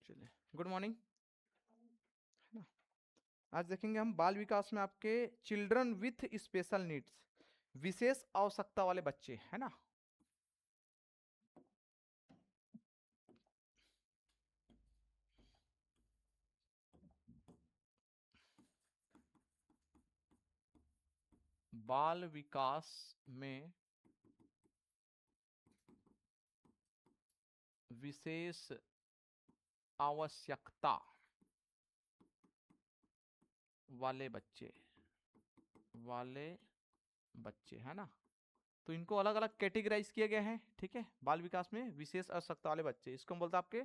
चलिए, good morning. है ना, आज देखेंगे हम बाल विकास में आपके चिल्ड्रन विथ स्पेशल नीड्स, विशेष आवश्यकता वाले बच्चे, है ना। बाल विकास में विशेष आवश्यकता वाले बच्चे है ना। तो इनको अलग अलग कैटेगराइज किए गए हैं, ठीक है। बाल विकास में विशेष आवश्यकता वाले बच्चे, इसको हम बोलते हैं आपके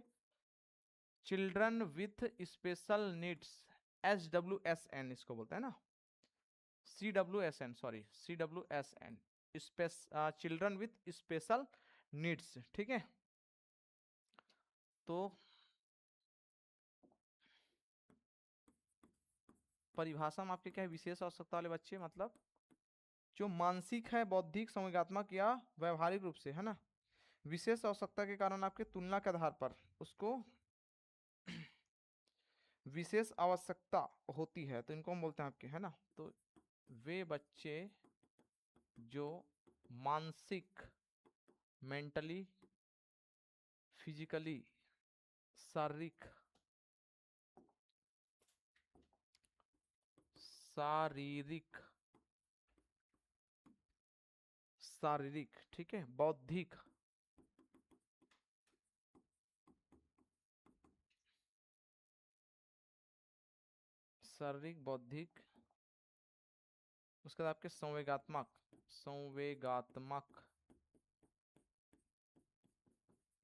children with special needs, SWSN इसको बोलते हैं ना। CWSN, sorry, CWSN, children with special needs, ठीक है। तो परिभाषा में आपके क्या है, विशेष आवश्यकता वाले बच्चे मतलब जो मानसिक है, बौद्धिक, संवेगात्मक या व्यवहारिक रूप से, है ना, विशेष आवश्यकता के कारण आपके तुलना के आधार पर उसको विशेष आवश्यकता होती है, तो इनको हम बोलते हैं आपके, है ना। तो वे बच्चे जो मानसिक, मेंटली, फिजिकली, शारीरिक शारीरिक शारीरिक ठीक है, बौद्धिक, शारीरिक, बौद्धिक, उसके बाद आपके संवेगात्मक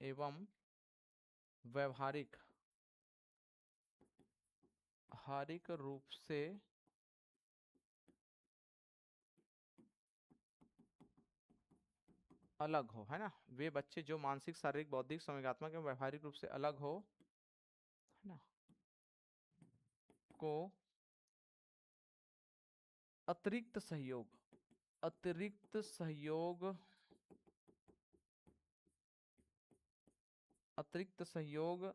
एवं व्यवहारिक हारिक रूप से अलग हो, है ना। वे बच्चे जो मानसिक, शारीरिक, बौद्धिक, संवेगात्मक एवं व्यवहारिक रूप से अलग हो, है ना, को अतिरिक्त सहयोग अतिरिक्त सहयोग अतिरिक्त सहयोग,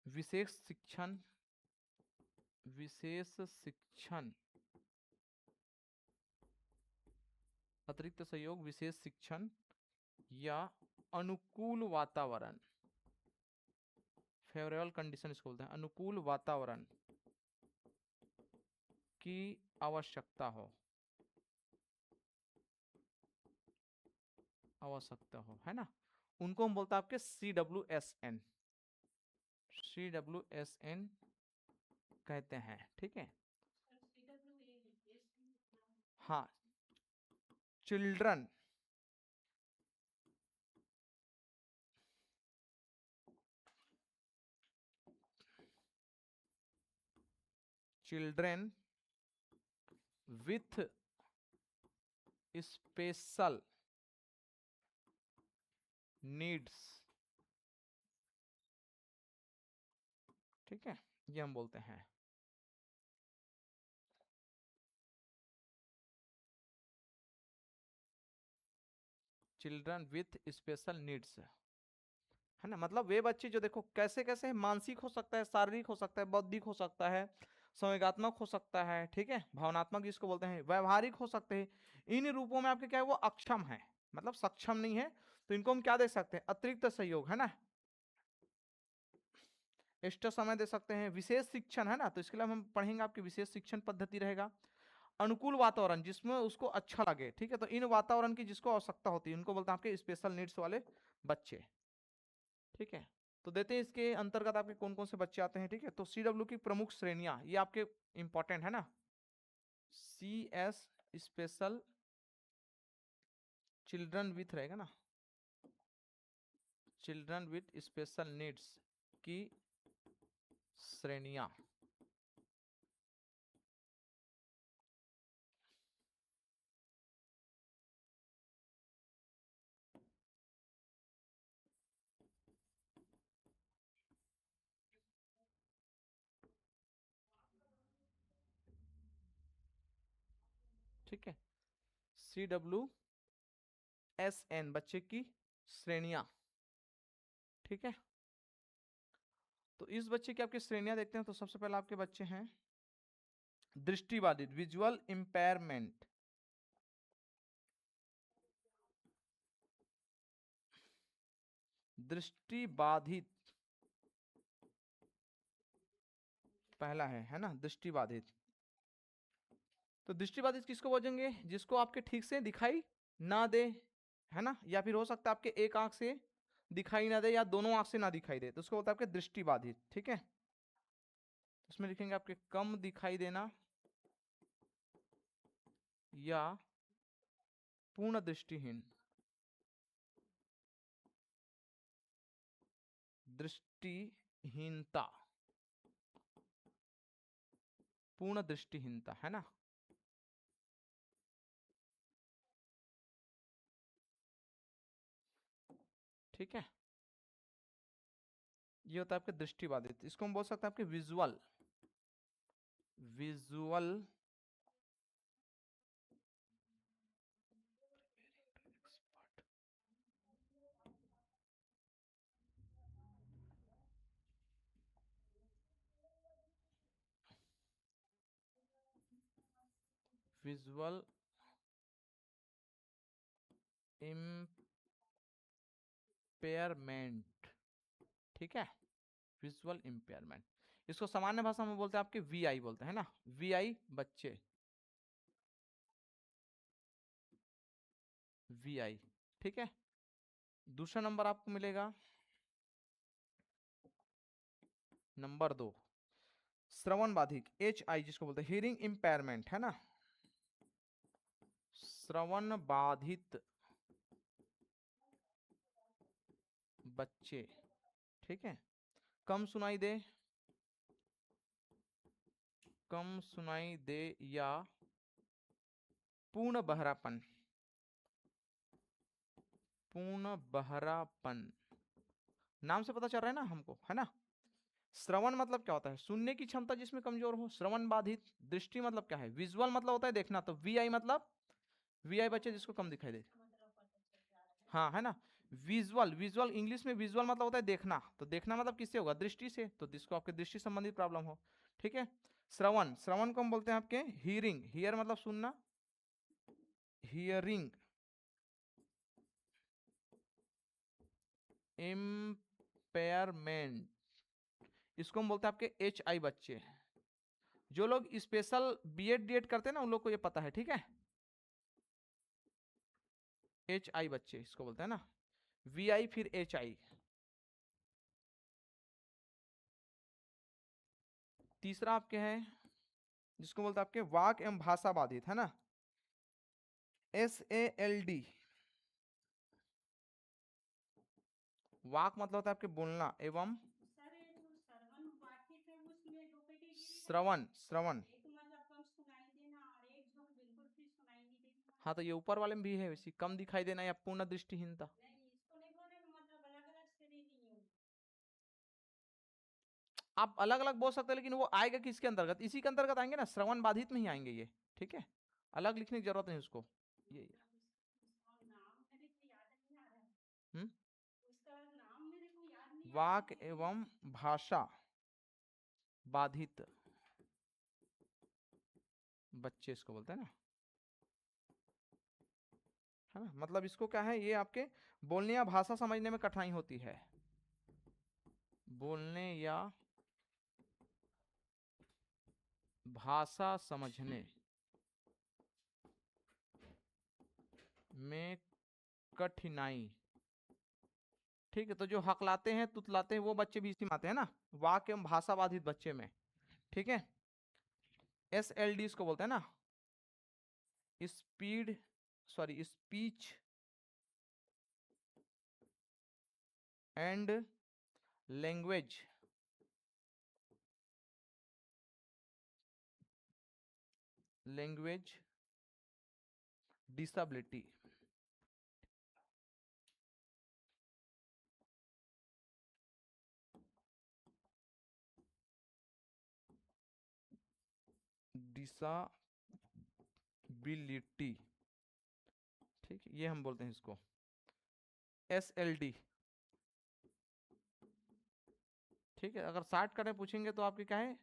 विशेष शिक्षण विशेष शिक्षण अतिरिक्त सहयोग, विशेष शिक्षण या अनुकूल वातावरण, फेवरेबल कंडीशन इसको बोलते हैं, अनुकूल वातावरण की आवश्यकता हो, है ना। उनको हम बोलते हैं आपके CWSN कहते हैं, ठीक है। हाँ, children children with special needs, ठीक है, ये हम बोलते हैं। चिल्ड्रन विथ स्पेशल नीड्स, है ना, मतलब वे बच्चे जो देखो कैसे कैसे मानसिक हो सकता है, शारीरिक हो सकता है, बौद्धिक हो सकता है, संवेगात्मक हो सकता है, ठीक है, भावनात्मक जिसको बोलते हैं, व्यवहारिक हो सकते हैं। इन रूपों में आपके क्या है, वो अक्षम है, मतलब सक्षम नहीं है। तो इनको हम क्या दे सकते हैं, अतिरिक्त सहयोग, है ना, एक्स्ट्रा समय दे सकते हैं, विशेष शिक्षण, है ना। तो इसके लिए हम पढ़ेंगे आपकी विशेष शिक्षण पद्धति रहेगा, अनुकूल वातावरण जिसमें उसको अच्छा लगे, ठीक है। तो इन वातावरण की जिसको आवश्यकता होती है उनको बोलते हैं आपके स्पेशल नीड्स वाले बच्चे, ठीक है। तो देते हैं इसके अंतर्गत आपके कौन कौन से बच्चे आते हैं, ठीक है। तो CW की प्रमुख श्रेणियां ये आपके इंपॉर्टेंट है ना। CS स्पेशल चिल्ड्रन विथ रहेगा ना, चिल्ड्रन विथ स्पेशल नीड्स की श्रेणियां, ठीक है। CWSN बच्चे की श्रेणियां, ठीक है। तो इस बच्चे की आपकी श्रेणियां देखते हैं। तो सबसे पहले आपके बच्चे हैं दृष्टिबाधित, विजुअल इंपेयरमेंट। दृष्टिबाधित पहला है ना, दृष्टिबाधित। तो दृष्टिबाधित किसको बोलेंगे? जिसको आपके ठीक से दिखाई ना दे, है ना, या फिर हो सकता है आपके एक आंख से दिखाई ना दे या दोनों आंख से ना दिखाई दे, तो उसको बोलते हैं आपके दृष्टिबाधित। ठीक है, इसमें लिखेंगे आपके कम दिखाई देना या पूर्ण दृष्टिहीन, दृष्टिहीनता, पूर्ण दृष्टिहीनता, है ना। ठीक है, ये होता है आपके दृष्टिबाधित। इसको हम बोल सकते हैं आपके विजुअल, विजुअल विजुअल इम्पेयरमेंट। ठीक है, विजुअल इम्पेयरमेंट, इसको सामान्य भाषा में बोलते हैं आपके वीआई बोलते हैं ना, वीआई बच्चे, वीआई। ठीक है, दूसरा नंबर आपको मिलेगा नंबर 2, श्रवण बाधिक, एच आई जिसको बोलते हैं, हियरिंग इम्पेयरमेंट, है ना, श्रवण बाधित बच्चे। ठीक है, कम सुनाई दे, कम सुनाई दे या पूर्ण बहरापन, पूर्ण बहरापन, नाम से पता चल रहा है ना हमको, है ना। श्रवण मतलब क्या होता है? सुनने की क्षमता जिसमें कमजोर हो, श्रवण बाधित। दृष्टि मतलब क्या है? विजुअल मतलब होता है देखना, तो वी आई मतलब वी आई बच्चे जिसको कम दिखाई दे, हाँ, है ना। विजुअल, विजुअल इंग्लिश में विजुअल मतलब होता है देखना, तो देखना मतलब किससे होगा? दृष्टि से, तो जिसको आपके दृष्टि संबंधित प्रॉब्लम हो। ठीक है, श्रवण, श्रवण को हम बोलते हैं आपके हियरिंग, हियर मतलब सुनना, हियरिंग इम्पेयरमेंट, इसको हम बोलते हैं आपके एच आई बच्चे। जो लोग स्पेशल बीएड डीएड करते हैं ना, उन लोग को ये पता है। ठीक है, एच आई बच्चे इसको बोलते हैं ना, वी आई फिर एच आई। तीसरा आपके है जिसको बोलते हैं आपके वाक एवं भाषा बाधित, है ना, SALD। वाक मतलब होता है आपके बोलना एवं श्रवण, श्रवण, हाँ, तो ये ऊपर वाले में भी है वैसी, कम दिखाई देना या पूर्ण दृष्टिहीनता। आप अलग अलग बोल सकते हैं, लेकिन वो आएगा किसके अंतर्गत? इसी के अंतर्गत आएंगे ना, श्रवण बाधित में ही आएंगे ये। ठीक है, अलग लिखने की जरूरत नहीं उसको, ये हम्म, वाक एवं भाषा बाधित बच्चे इसको बोलते हैं ना, है ना। मतलब इसको क्या है, ये आपके बोलने या भाषा समझने में कठिनाई होती है, बोलने या भाषा समझने में कठिनाई। ठीक है, तो जो हकलाते हैं तुतलाते हैं वो बच्चे भी इसी में आते हैं ना, वाक एवं भाषा बाधित बच्चे में। ठीक है, SLD इसको बोलते हैं ना, speed, sorry, speech and language language disability. Disability, ठीक है, ये हम बोलते हैं इसको SLD। ठीक है, अगर शॉर्ट कट में पूछेंगे तो आपके क्या है,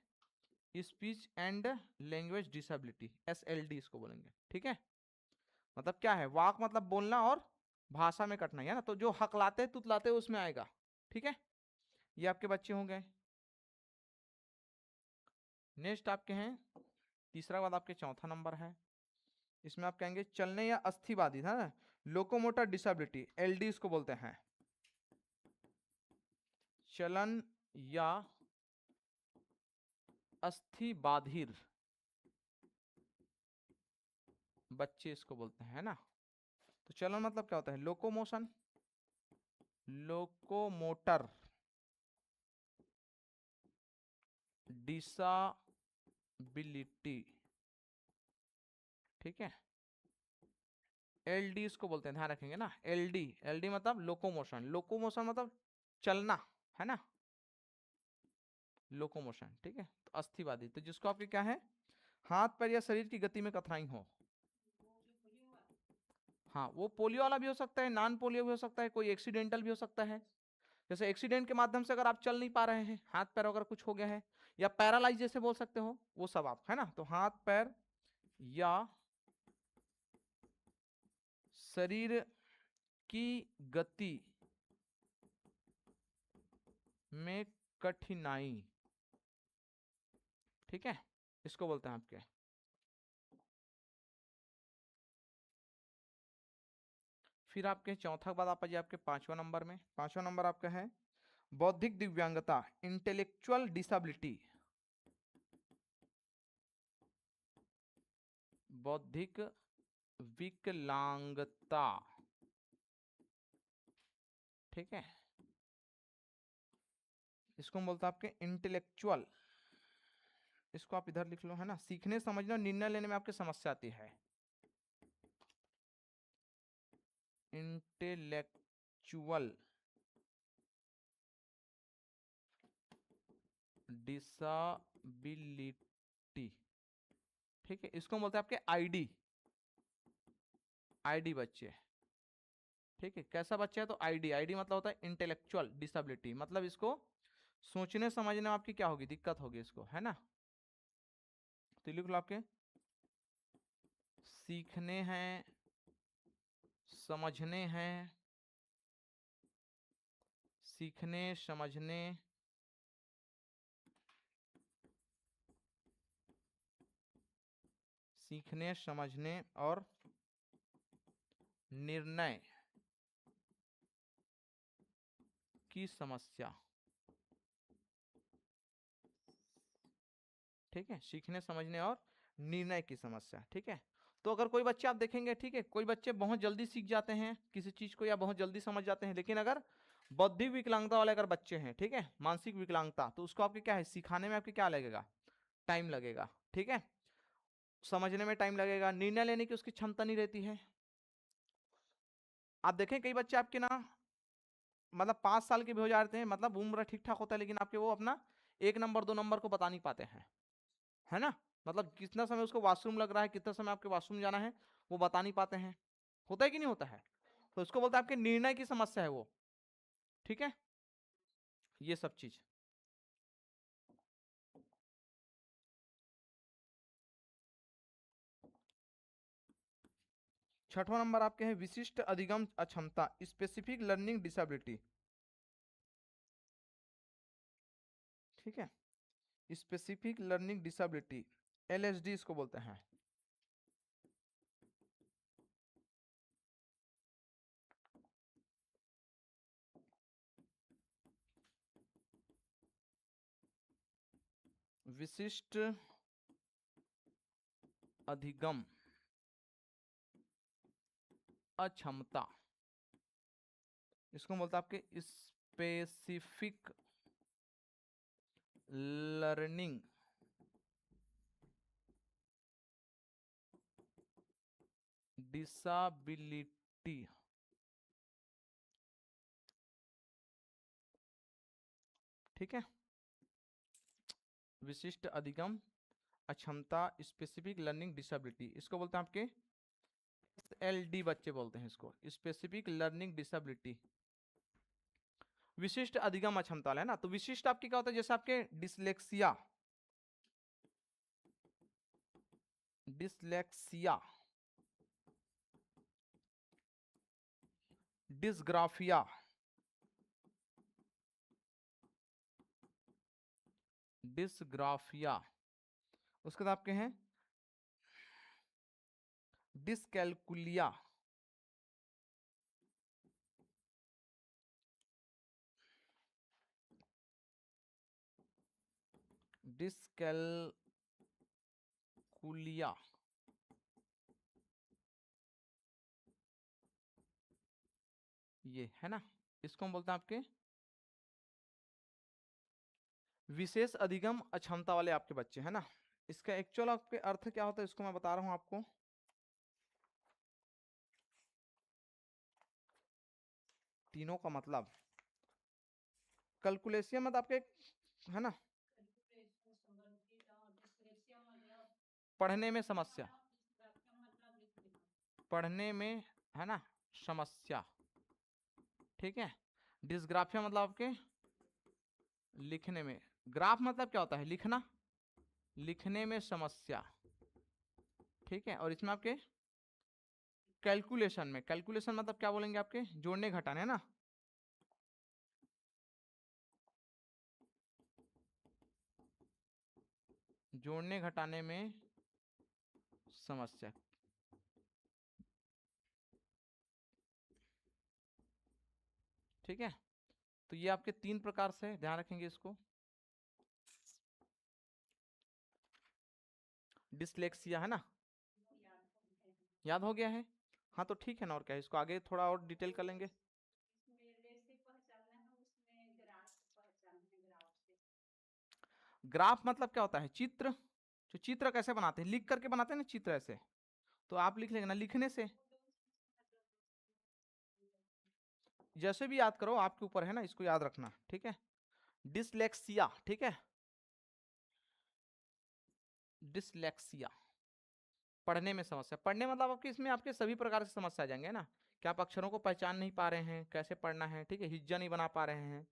speech and language disability, SLD इसको बोलेंगे। ठीक है, मतलब क्या है, वाक मतलब बोलना और भाषा में कठिनाई है ना, तो जो हकलाते तुतलाते उसमें आएगा। ठीक है, ये आपके बच्चे हो गए। नेक्स्ट आपके हैं तीसरा बाद आपके चौथा नंबर है, इसमें आप कहेंगे चलने या अस्थि बाधित है ना, लोकोमोटर डिसेबिलिटी, LD इसको बोलते हैं, चलन या अस्थि बाधिर बच्चे इसको बोलते हैं, है ना। तो चलन मतलब क्या होता है, लोकोमोशन, लोकोमोटर डिसेबिलिटी। ठीक है, LD इसको बोलते हैं, ध्यान रखेंगे ना, LD मतलब लोकोमोशन, लोकोमोशन मतलब चलना, है ना, लोकोमोशन। ठीक है, तो अस्थिवादी तो जिसको आपके क्या है, हाथ पैर या शरीर की गति में कठिनाई हो। हाँ, वो पोलियो वाला भी हो सकता है, नॉन पोलियो भी हो सकता है, कोई एक्सीडेंटल भी हो सकता है। जैसे एक्सीडेंट के माध्यम से अगर आप चल नहीं पा रहे हैं, हाथ पैर अगर कुछ हो गया है, या पैरालाइज जैसे बोल सकते हो, वो सब आप, है ना। तो हाथ पैर या शरीर की गति में कठिनाई, ठीक है, इसको बोलते हैं आपके। फिर आपके चौथा बाद आप आइए आपके पांचवा नंबर में, पांचवा नंबर आपका है बौद्धिक दिव्यांगता, इंटेलेक्चुअल डिसेबिलिटी, बौद्धिक विकलांगता। ठीक है, इसको हम बोलते हैं आपके इंटेलेक्चुअल, इसको आप इधर लिख लो, है ना, सीखने समझने और निर्णय लेने में आपकी समस्या आती है, इंटेलेक्चुअल डिसेबिलिटी। ठीक है, इसको हम बोलते हैं आपके आईडी, आईडी बच्चे। ठीक है, कैसा बच्चा है, तो आईडी, आईडी मतलब होता है इंटेलेक्चुअल डिसेबिलिटी, मतलब इसको सोचने समझने में आपकी क्या होगी, दिक्कत होगी इसको, है ना। तो लिख लो आपके सीखने हैं, समझने हैं, सीखने समझने सीखने समझने और निर्णय की समस्या। ठीक है, सीखने समझने और निर्णय की समस्या। ठीक है, तो अगर कोई बच्चे आप देखेंगे, ठीक है, कोई बच्चे बहुत जल्दी सीख जाते हैं किसी चीज को या बहुत जल्दी समझ जाते हैं, लेकिन अगर बौद्धिक विकलांगता वाले अगर बच्चे हैं, ठीक है, मानसिक विकलांगता, तो उसको आपके क्या है, सिखाने में आपके क्या लगेगा, टाइम लगेगा। ठीक है, समझने में टाइम लगेगा, निर्णय लेने की उसकी क्षमता नहीं रहती है। आप देखें कई बच्चे आपके ना, मतलब 5 साल के भी हो जाते हैं, मतलब उम्र ठीक ठाक होता है, लेकिन आपके वो अपना 1 नंबर 2 नंबर को बता नहीं पाते हैं, है ना। मतलब कितना समय उसको वॉशरूम लग रहा है, कितना समय आपके वॉशरूम जाना है, वो बता नहीं पाते हैं। होता है कि नहीं होता है, तो उसको बोलते हैं आपके निर्णय की समस्या है वो। ठीक है, ये सब चीज। छठवां नंबर आपके हैं विशिष्ट अधिगम अक्षमता, स्पेसिफिक लर्निंग डिसेबिलिटी। ठीक है, स्पेसिफिक लर्निंग डिसेबिलिटी, LSD इसको बोलते हैं। विशिष्ट अधिगम अक्षमता, इसको बोलते हैं आपके स्पेसिफिक लर्निंग डिसेबिलिटी। ठीक है, विशिष्ट अधिगम अक्षमता, स्पेसिफिक लर्निंग डिसेबिलिटी, इसको बोलते हैं आपके SLD बच्चे बोलते हैं इसको, स्पेसिफिक लर्निंग डिसेबिलिटी। विशिष्ट अधिगम अक्षमता वाला है ना। तो विशिष्ट आपके क्या होता है, जैसे आपके डिसलेक्सिया, डिसलेक्सिया, डिसग्राफिया, डिसग्राफिया, उसके बाद आपके हैं डिसकैलकुलिया, डिसकैलकुलिया, ये है ना, इसको हम बोलते हैं आपके विशेष अधिगम अक्षमता वाले आपके बच्चे, है ना। इसका एक्चुअल आपके अर्थ क्या होता है, इसको मैं बता रहा हूं आपको। तीनों का मतलब, कैलकुलेशन मतलब आपके, है ना, पढ़ने में समस्या, पढ़ने में, है ना, समस्या, ठीक है। डिस्ग्राफिया मतलब आपके लिखने में, ग्राफ मतलब क्या होता है, लिखना, लिखने में समस्या, ठीक है। और इसमें आपके कैलकुलेशन में, कैलकुलेशन मतलब क्या बोलेंगे आपके, जोड़ने घटाने, है ना, जोड़ने घटाने में समस्या, ठीक है। तो ये आपके तीन प्रकार से ध्यान रखेंगे इसको। डिसलेक्सिया, है ना, याद हो गया है। हाँ तो ठीक है ना, और क्या है, इसको आगे थोड़ा और डिटेल कर लेंगे। ग्राफ मतलब क्या होता है, चित्र, जो चित्र कैसे बनाते हैं, लिख करके बनाते हैं ना चित्र ऐसे, तो आप लिख लेंगे ना लिखने से, जैसे भी याद करो आपके ऊपर है ना, इसको याद रखना, ठीक है। डिसलेक्सिया, ठीक है, डिसलेक्सिया, पढ़ने में समस्या, पढ़ने मतलब आपके इसमें आपके सभी प्रकार से समस्या आ जाएंगे, है ना, कि आप अक्षरों को पहचान नहीं पा रहे हैं, कैसे पढ़ना है, ठीक है, हिज्जा नहीं बना पा रहे हैं,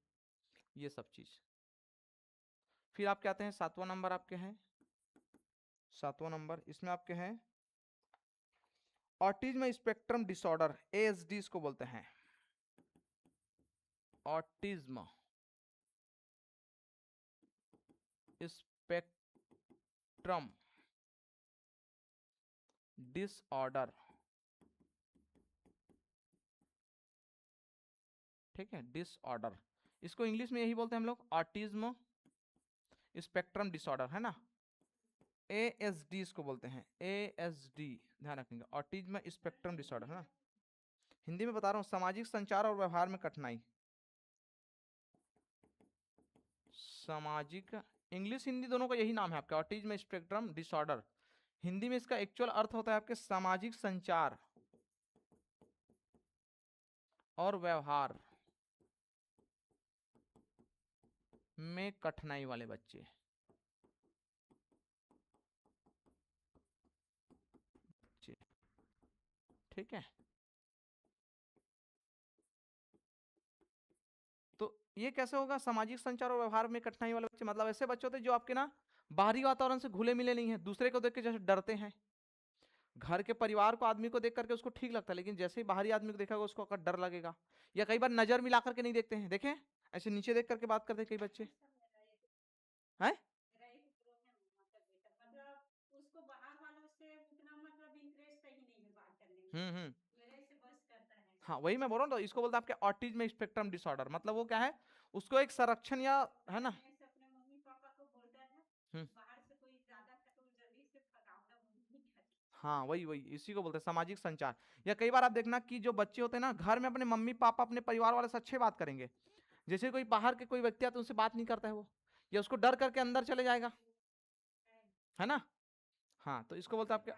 ये सब चीज। फिर आपके आते हैं सातवां नंबर, आपके हैं सातवां नंबर, इसमें आपके हैं ऑटिज्म स्पेक्ट्रम डिसऑर्डर, एएसडी इसको बोलते हैं, ऑटिज्म स्पेक्ट्रम डिसऑर्डर, ठीक है, डिसऑर्डर, इसको इंग्लिश में यही बोलते हैं हम लोग, ऑटिज्म स्पेक्ट्रम डिसऑर्डर, है ना, एएसडी इसको बोलते हैं, एएसडी, ध्यान रखेंगे, ऑटिज्म स्पेक्ट्रम डिसऑर्डर, है ना। हिंदी में बता रहा हूँ, सामाजिक संचार और व्यवहार में कठिनाई, सामाजिक, इंग्लिश हिंदी दोनों का यही नाम है आपका, ऑटिज्म स्पेक्ट्रम डिसऑर्डर। हिंदी में इसका एक्चुअल अर्थ होता है आपके सामाजिक संचार और व्यवहार में कठिनाई वाले बच्चे, ठीक है। तो ये कैसे होगा, सामाजिक संचार और व्यवहार में कठिनाई वाले बच्चे मतलब ऐसे बच्चे होते हैं जो आपके ना बाहरी वातावरण से घुले मिले नहीं है, दूसरे को देख के जैसे डरते हैं, घर के परिवार को आदमी को देख करके उसको ठीक लगता है, लेकिन जैसे ही बाहरी आदमी को देखा उसको अगर डर लगेगा, या कई बार नजर मिला करके नहीं देखते हैं, देखें ऐसे नीचे देख करके बात करते हैं कई बच्चे, हैं। हम्म, हाँ वही मैं बोल रहा हूँ, तो इसको बोलते हैं आपके ऑटिज्म स्पेक्ट्रम डिसऑर्डर, मतलब वो क्या है, उसको एक संरक्षण या, है ना, हम्म, हाँ वही वही इसी को बोलते हैं सामाजिक संचार। या कई बार आप देखना कि जो बच्चे होते हैं ना, घर में अपने मम्मी पापा अपने परिवार वाले से अच्छे बात करेंगे, जैसे कोई बाहर के कोई व्यक्ति आता है उनसे बात नहीं करता है वो, या उसको डर करके अंदर चले जाएगा, है ना। हाँ तो इसको बोलते हैं आपके,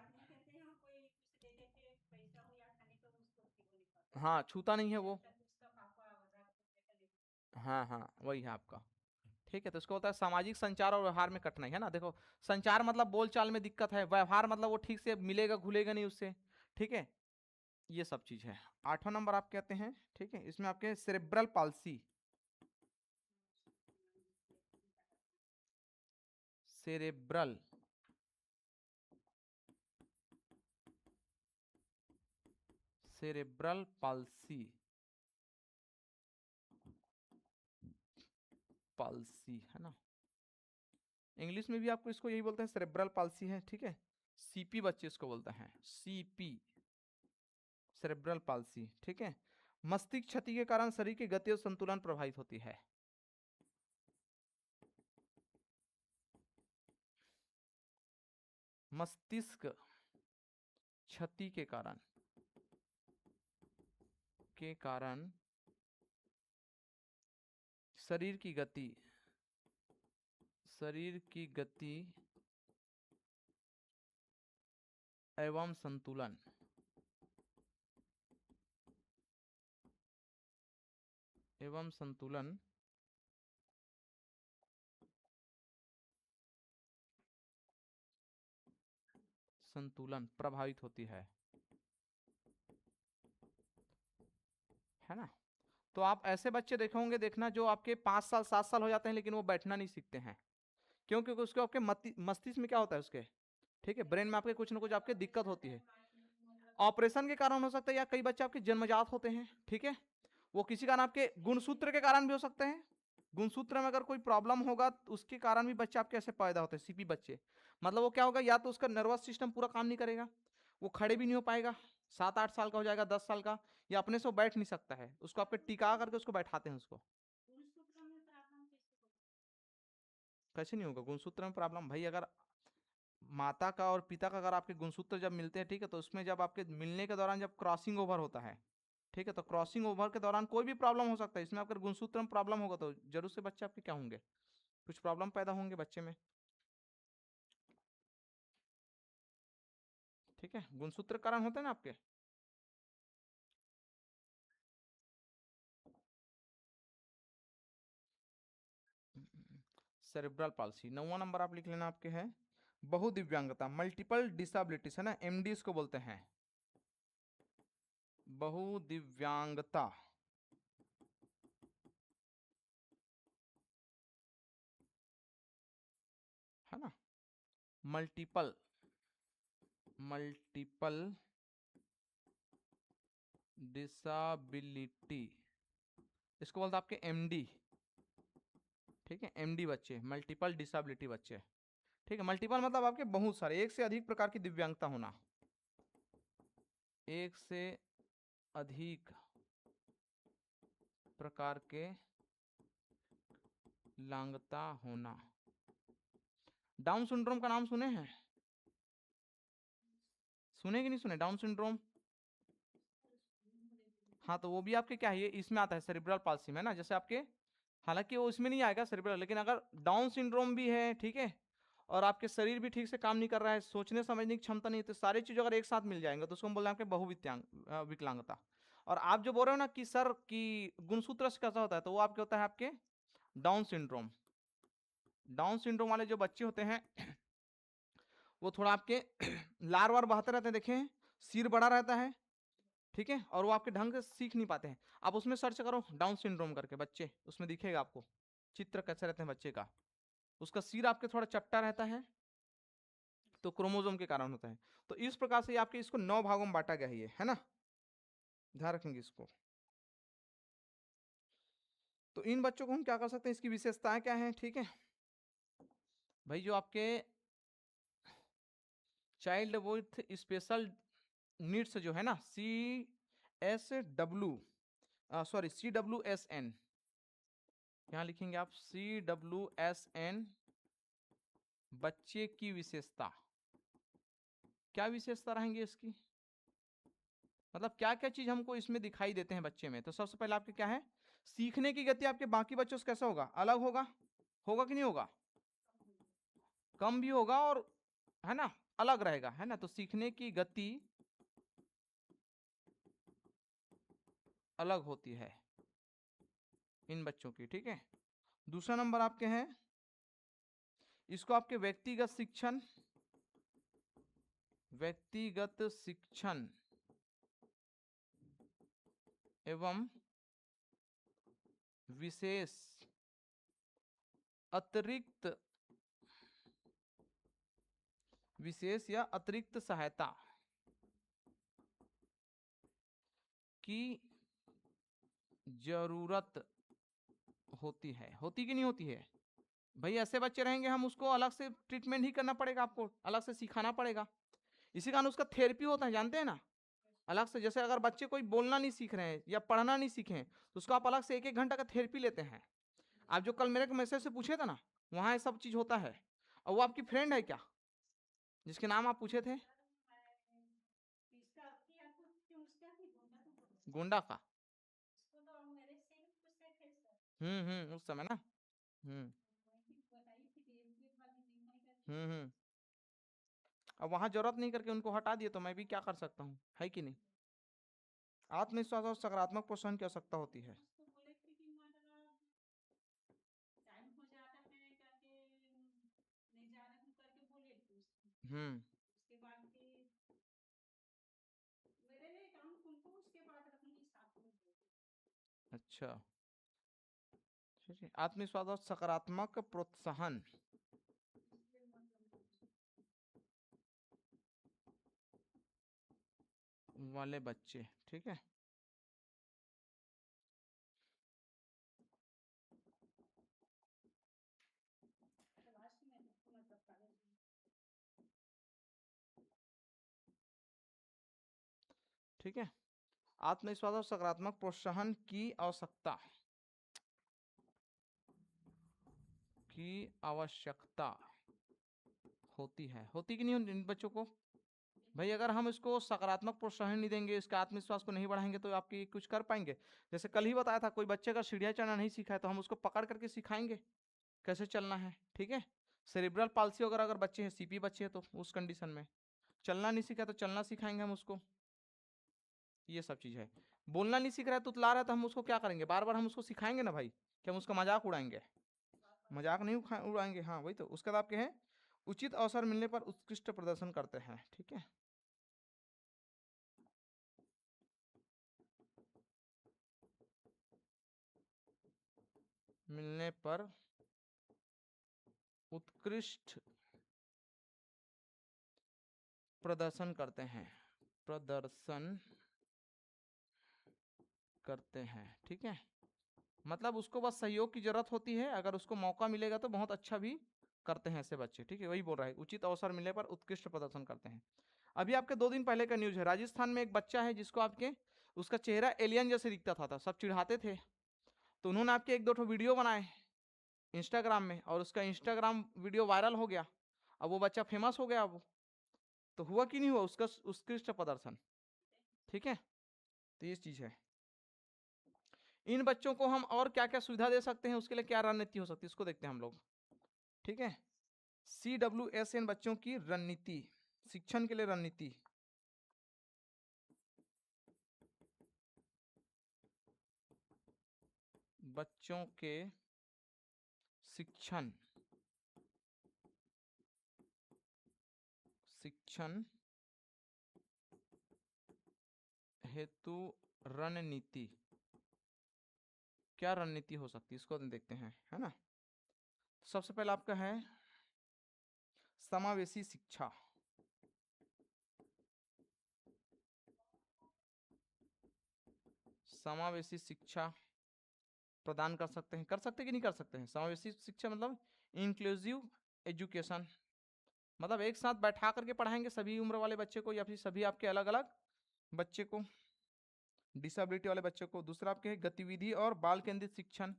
हाँ छूता नहीं है वो, हाँ हाँ वही है आपका, ठीक है। तो इसको होता है सामाजिक संचार और व्यवहार में कठिनाई, है ना। देखो संचार मतलब बोलचाल में दिक्कत है, व्यवहार मतलब वो ठीक से मिलेगा घुलेगा नहीं उससे, ठीक है, ये सब चीज है। आठवां नंबर आप कहते हैं, ठीक है, इसमें आपके cerebral palsy, cerebral cerebral palsy palsy है ना, इंग्लिश में भी आपको इसको यही बोलते हैं, सेरेब्रल पाल्सी है, ठीक है। सीपी बच्चे इसको बोलते हैं, सीपी सेरेब्रल पाल्सी, ठीक है। मस्तिष्क क्षति के कारण शरीर की गति और संतुलन प्रभावित होती है। मस्तिष्क क्षति के कारण शरीर की गति एवं संतुलन प्रभावित होती है ना। तो आप ऐसे बच्चे देखे होंगे, देखना जो आपके 5 साल 7 साल हो जाते हैं लेकिन वो बैठना नहीं सीखते हैं। क्यों? क्योंकि उसके आपके मस्तिष्क में क्या होता है उसके, ठीक है, ब्रेन में आपके कुछ ना कुछ आपके दिक्कत होती है। ऑपरेशन के कारण हो सकता है, या कई बच्चे आपके जन्मजात होते हैं, ठीक है, वो किसी कारण आपके गुणसूत्र के कारण भी हो सकते हैं। गुणसूत्र में अगर कोई प्रॉब्लम होगा तो उसके कारण भी बच्चे आपके ऐसे पैदा होते हैं, सीपी बच्चे। मतलब वो क्या होगा, या तो उसका नर्वस सिस्टम पूरा काम नहीं करेगा, वो खड़े भी नहीं हो पाएगा, 7-8 साल का हो जाएगा, 10 साल का, या अपने से वो बैठ नहीं सकता है, उसको आपके टिका करके उसको बैठाते हैं उसको। कैसे नहीं होगा गुणसूत्र में प्रॉब्लम भाई? अगर माता का और पिता का अगर आपके गुणसूत्र जब मिलते हैं, ठीक है, तो उसमें जब आपके मिलने के दौरान जब क्रॉसिंग ओवर होता है, ठीक है, तो क्रॉसिंग ओवर के दौरान कोई भी प्रॉब्लम हो सकता है, इसमें अगर गुणसूत्र में प्रॉब्लम होगा तो जरूर से बच्चे आपके क्या होंगे, कुछ प्रॉब्लम पैदा होंगे बच्चे में, ठीक है, गुणसूत्र कारण होते हैं ना आपके। सेरेब्रल पाल्सी 9वां नंबर आप लिख लेना आपके है बहुदिव्यांगता, मल्टीपल डिसेबिलिटीज है ना, एमडी इसको बोलते हैं, बहुदिव्यांगता है ना, मल्टीपल डिसेबिलिटी इसको बोलते हैं आपके एमडी, ठीक है, एमडी बच्चे, मल्टीपल डिसेबिलिटी बच्चे, ठीक है। मल्टीपल मतलब आपके बहुत सारे, एक से अधिक प्रकार की दिव्यांगता होना, एक से अधिक प्रकार के लांगता होना। डाउन सिंड्रोम का नाम सुने हैं? सुने कि नहीं सुने डाउन सिंड्रोम? हाँ, तो वो भी आपके क्या है, ये इसमें आता है सेरिब्रल पाल्सी में ना, जैसे आपके, हालांकि वो इसमें नहीं आएगा सेरिब्रल, लेकिन अगर डाउन सिंड्रोम भी है, ठीक है, और आपके शरीर भी ठीक से काम नहीं कर रहा है, सोचने समझने की क्षमता नहीं है, तो सारी चीज अगर एक साथ मिल जाएंगे तो उसको हम बोल रहे हैं आपके विकलांगता। और आप जो बोल रहे हो ना कि सर की गुणसूत्र से कैसा होता है, तो वो आपके होता है आपके डाउन सिंड्रोम। डाउन सिंड्रोम वाले जो बच्चे होते हैं वो थोड़ा आपके लार वार बहाते रहते हैं, देखें, सिर बड़ा रहता है, ठीक है, और वो आपके ढंग से सीख नहीं पाते हैं। आप उसमें सर्च करो डाउन सिंड्रोम करके बच्चे, उसमें दिखेगा आपको चित्र कैसे रहते हैं बच्चे का, उसका सिर आपके थोड़ा चट्टा रहता है, तो क्रोमोसोम के कारण होता है। तो इस प्रकार से आपके इसको 9 भागों में बांटा गया है ना, ध्यान रखेंगे इसको। तो इन बच्चों को हम क्या कर सकते हैं, इसकी विशेषताएं क्या है, ठीक है भाई, जो आपके चाइल्ड विथ स्पेशल नीड्स जो है ना, CWSN, यहाँ लिखेंगे आप CWSN, बच्चे की विशेषता, क्या विशेषता रहेंगी इसकी, मतलब क्या क्या चीज हमको इसमें दिखाई देते हैं बच्चे में। तो सबसे पहले आपके क्या है, सीखने की गति आपके बाकी बच्चों से कैसा होगा, अलग होगा, होगा कि नहीं होगा, कम भी होगा, और है ना अलग रहेगा, है ना, तो सीखने की गति अलग होती है इन बच्चों की, ठीक है। दूसरा नंबर आपके हैं, इसको आपके व्यक्तिगत शिक्षण एवं विशेष अतिरिक्त विशेष या अतिरिक्त सहायता की जरूरत होती है। होती कि नहीं होती है भाई? ऐसे बच्चे रहेंगे, हम उसको अलग से ट्रीटमेंट ही करना पड़ेगा, आपको अलग से सिखाना पड़ेगा। इसी कारण उसका थेरेपी होता है, जानते हैं ना, अलग से। जैसे अगर बच्चे कोई बोलना नहीं सीख रहे हैं या पढ़ना नहीं सीखे हैं, तो उसको आप अलग से 1-1 घंटा का थेरेपी लेते हैं। आप जो कल मेरे को मैसेज से पूछे थे ना, वहाँ ये सब चीज होता है। और वो आपकी फ्रेंड है क्या, जिसके नाम आप पूछे थे? गोंडा का? उस समय ना। हम्म हम्म। अब वहां जरूरत नहीं करके उनको हटा दिए, तो मैं भी क्या कर सकता हूँ, है कि नहीं? आत्मविश्वास और सकारात्मक प्रोत्साहन की आवश्यकता होती है। हम्म। अच्छा, ठीक है। आत्मविश्वास और सकारात्मक प्रोत्साहन वाले बच्चे, ठीक है। ठीक है, आत्मविश्वास और सकारात्मक प्रोत्साहन की आवश्यकता होती है। होती कि नहीं इन बच्चों को? भाई अगर हम इसको सकारात्मक प्रोत्साहन नहीं देंगे, इसका आत्मविश्वास को नहीं बढ़ाएंगे, तो आपकी कुछ कर पाएंगे? जैसे कल ही बताया था, कोई बच्चे का सीढ़ियाँ चढ़ना नहीं सीखा है, तो हम उसको पकड़ करके सिखाएंगे कैसे चलना है, ठीक है। सेरिब्रल पाल्सी वगैरह अगर बच्चे हैं, सीपी बच्चे हैं, तो उस कंडीशन में चलना नहीं सीखा तो चलना सिखाएंगे हम उसको। ये सब चीज है। बोलना नहीं सीख रहा है, तुतला रहा है, तो हम उसको क्या करेंगे, बार बार हम उसको सिखाएंगे ना भाई, कि हम उसका मजाक उड़ाएंगे? मजाक नहीं उड़ाएंगे। हाँ वही तो। उसके बाद आपके हैं, उचित अवसर मिलने पर उत्कृष्ट प्रदर्शन करते हैं, ठीक है। मिलने पर उत्कृष्ट प्रदर्शन करते हैं, प्रदर्शन करते हैं, ठीक है। मतलब उसको बस सहयोग की जरूरत होती है, अगर उसको मौका मिलेगा तो बहुत अच्छा भी करते हैं ऐसे बच्चे, ठीक है। वही बोल रहा है, उचित अवसर मिलने पर उत्कृष्ट प्रदर्शन करते हैं। अभी आपके 2 दिन पहले का न्यूज है, राजस्थान में एक बच्चा है जिसको आपके, उसका चेहरा एलियन जैसे दिखता था, सब चिढ़ाते थे, तो उन्होंने आपके 1-2 वीडियो बनाए इंस्टाग्राम में, और उसका इंस्टाग्राम वीडियो वायरल हो गया। अब वो बच्चा फेमस हो गया। अब तो हुआ कि नहीं हुआ उसका उत्कृष्ट प्रदर्शन, ठीक है। तो ये चीज है। इन बच्चों को हम और क्या क्या सुविधा दे सकते हैं, उसके लिए क्या रणनीति हो सकती है, इसको देखते हैं हम लोग, ठीक है। CWSN बच्चों की रणनीति, शिक्षण के लिए रणनीति। बच्चों के शिक्षण शिक्षण हेतु रणनीति। क्या रणनीति हो सकती है, इसको देखते हैं, है ना। सबसे पहला आपका है समावेशी शिक्षा। समावेशी शिक्षा प्रदान कर सकते कि नहीं कर सकते हैं? समावेशी शिक्षा मतलब इंक्लूसिव एजुकेशन, मतलब एक साथ बैठा करके पढ़ाएंगे सभी उम्र वाले बच्चे को, या फिर सभी आपके अलग अलग बच्चे को, डिसेबिलिटी वाले बच्चे को। दूसरा आपके है गतिविधि और बाल केंद्रित शिक्षण।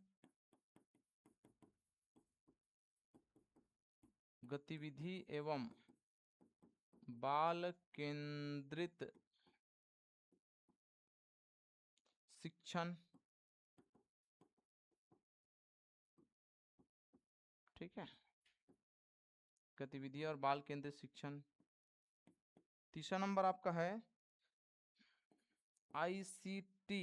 गतिविधि एवं बाल केंद्रित शिक्षण, ठीक है। गतिविधि और बाल केंद्रित शिक्षण। तीसरा नंबर आपका है ICT।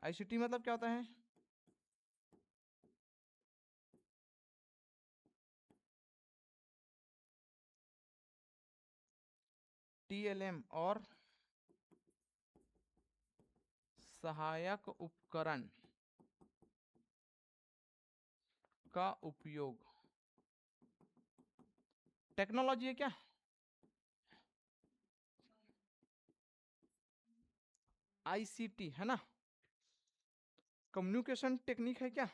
ICT मतलब क्या होता है? TLM और सहायक उपकरण का उपयोग टेक्नोलॉजी है क्या? आईसीटी है ना, कम्युनिकेशन टेक्निक है क्या?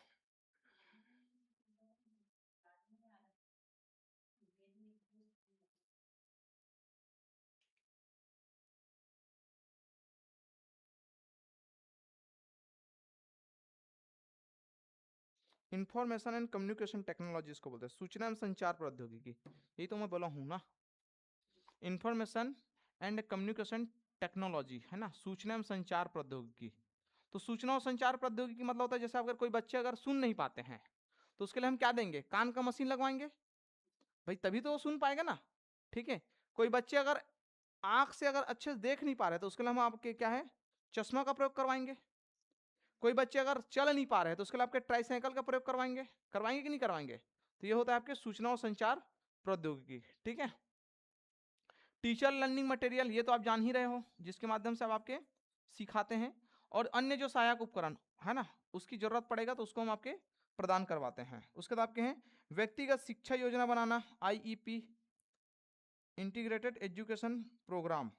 इंफॉर्मेशन एंड कम्युनिकेशन टेक्नोलॉजी इसको बोलते हैं, सूचना एवं संचार प्रौद्योगिकी, यही तो मैं बोला हूं ना। इंफॉर्मेशन एंड कम्युनिकेशन टेक्नोलॉजी है ना, सूचना एवं संचार प्रौद्योगिकी। तो सूचना और संचार प्रौद्योगिकी मतलब होता है जैसे अगर कोई बच्चे अगर सुन नहीं पाते हैं तो उसके लिए हम क्या देंगे, कान का मशीन लगवाएंगे भाई, तभी तो वो सुन पाएगा ना। ठीक है, कोई बच्चे अगर आंख से अगर अच्छे से देख नहीं पा रहे तो उसके लिए हम आपके क्या है, चश्मा का प्रयोग करवाएंगे। कोई बच्चे अगर चल नहीं पा रहे हैं तो उसके लिए आपके ट्राईसाइकिल का प्रयोग करवाएंगे, करवाएंगे कि नहीं करवाएंगे। तो ये होता है आपके सूचना और संचार प्रौद्योगिकी। ठीक है, टीचर लर्निंग मटेरियल, ये तो आप जान ही रहे हो, जिसके माध्यम से आप आपके सिखाते हैं। और अन्य जो सहायक उपकरण है ना, उसकी जरूरत पड़ेगा तो उसको हम आपके प्रदान करवाते हैं। उसके बाद आपके हैं व्यक्तिगत शिक्षा योजना बनाना, आईईपी, इंटीग्रेटेड एजुकेशन प्रोग्राम,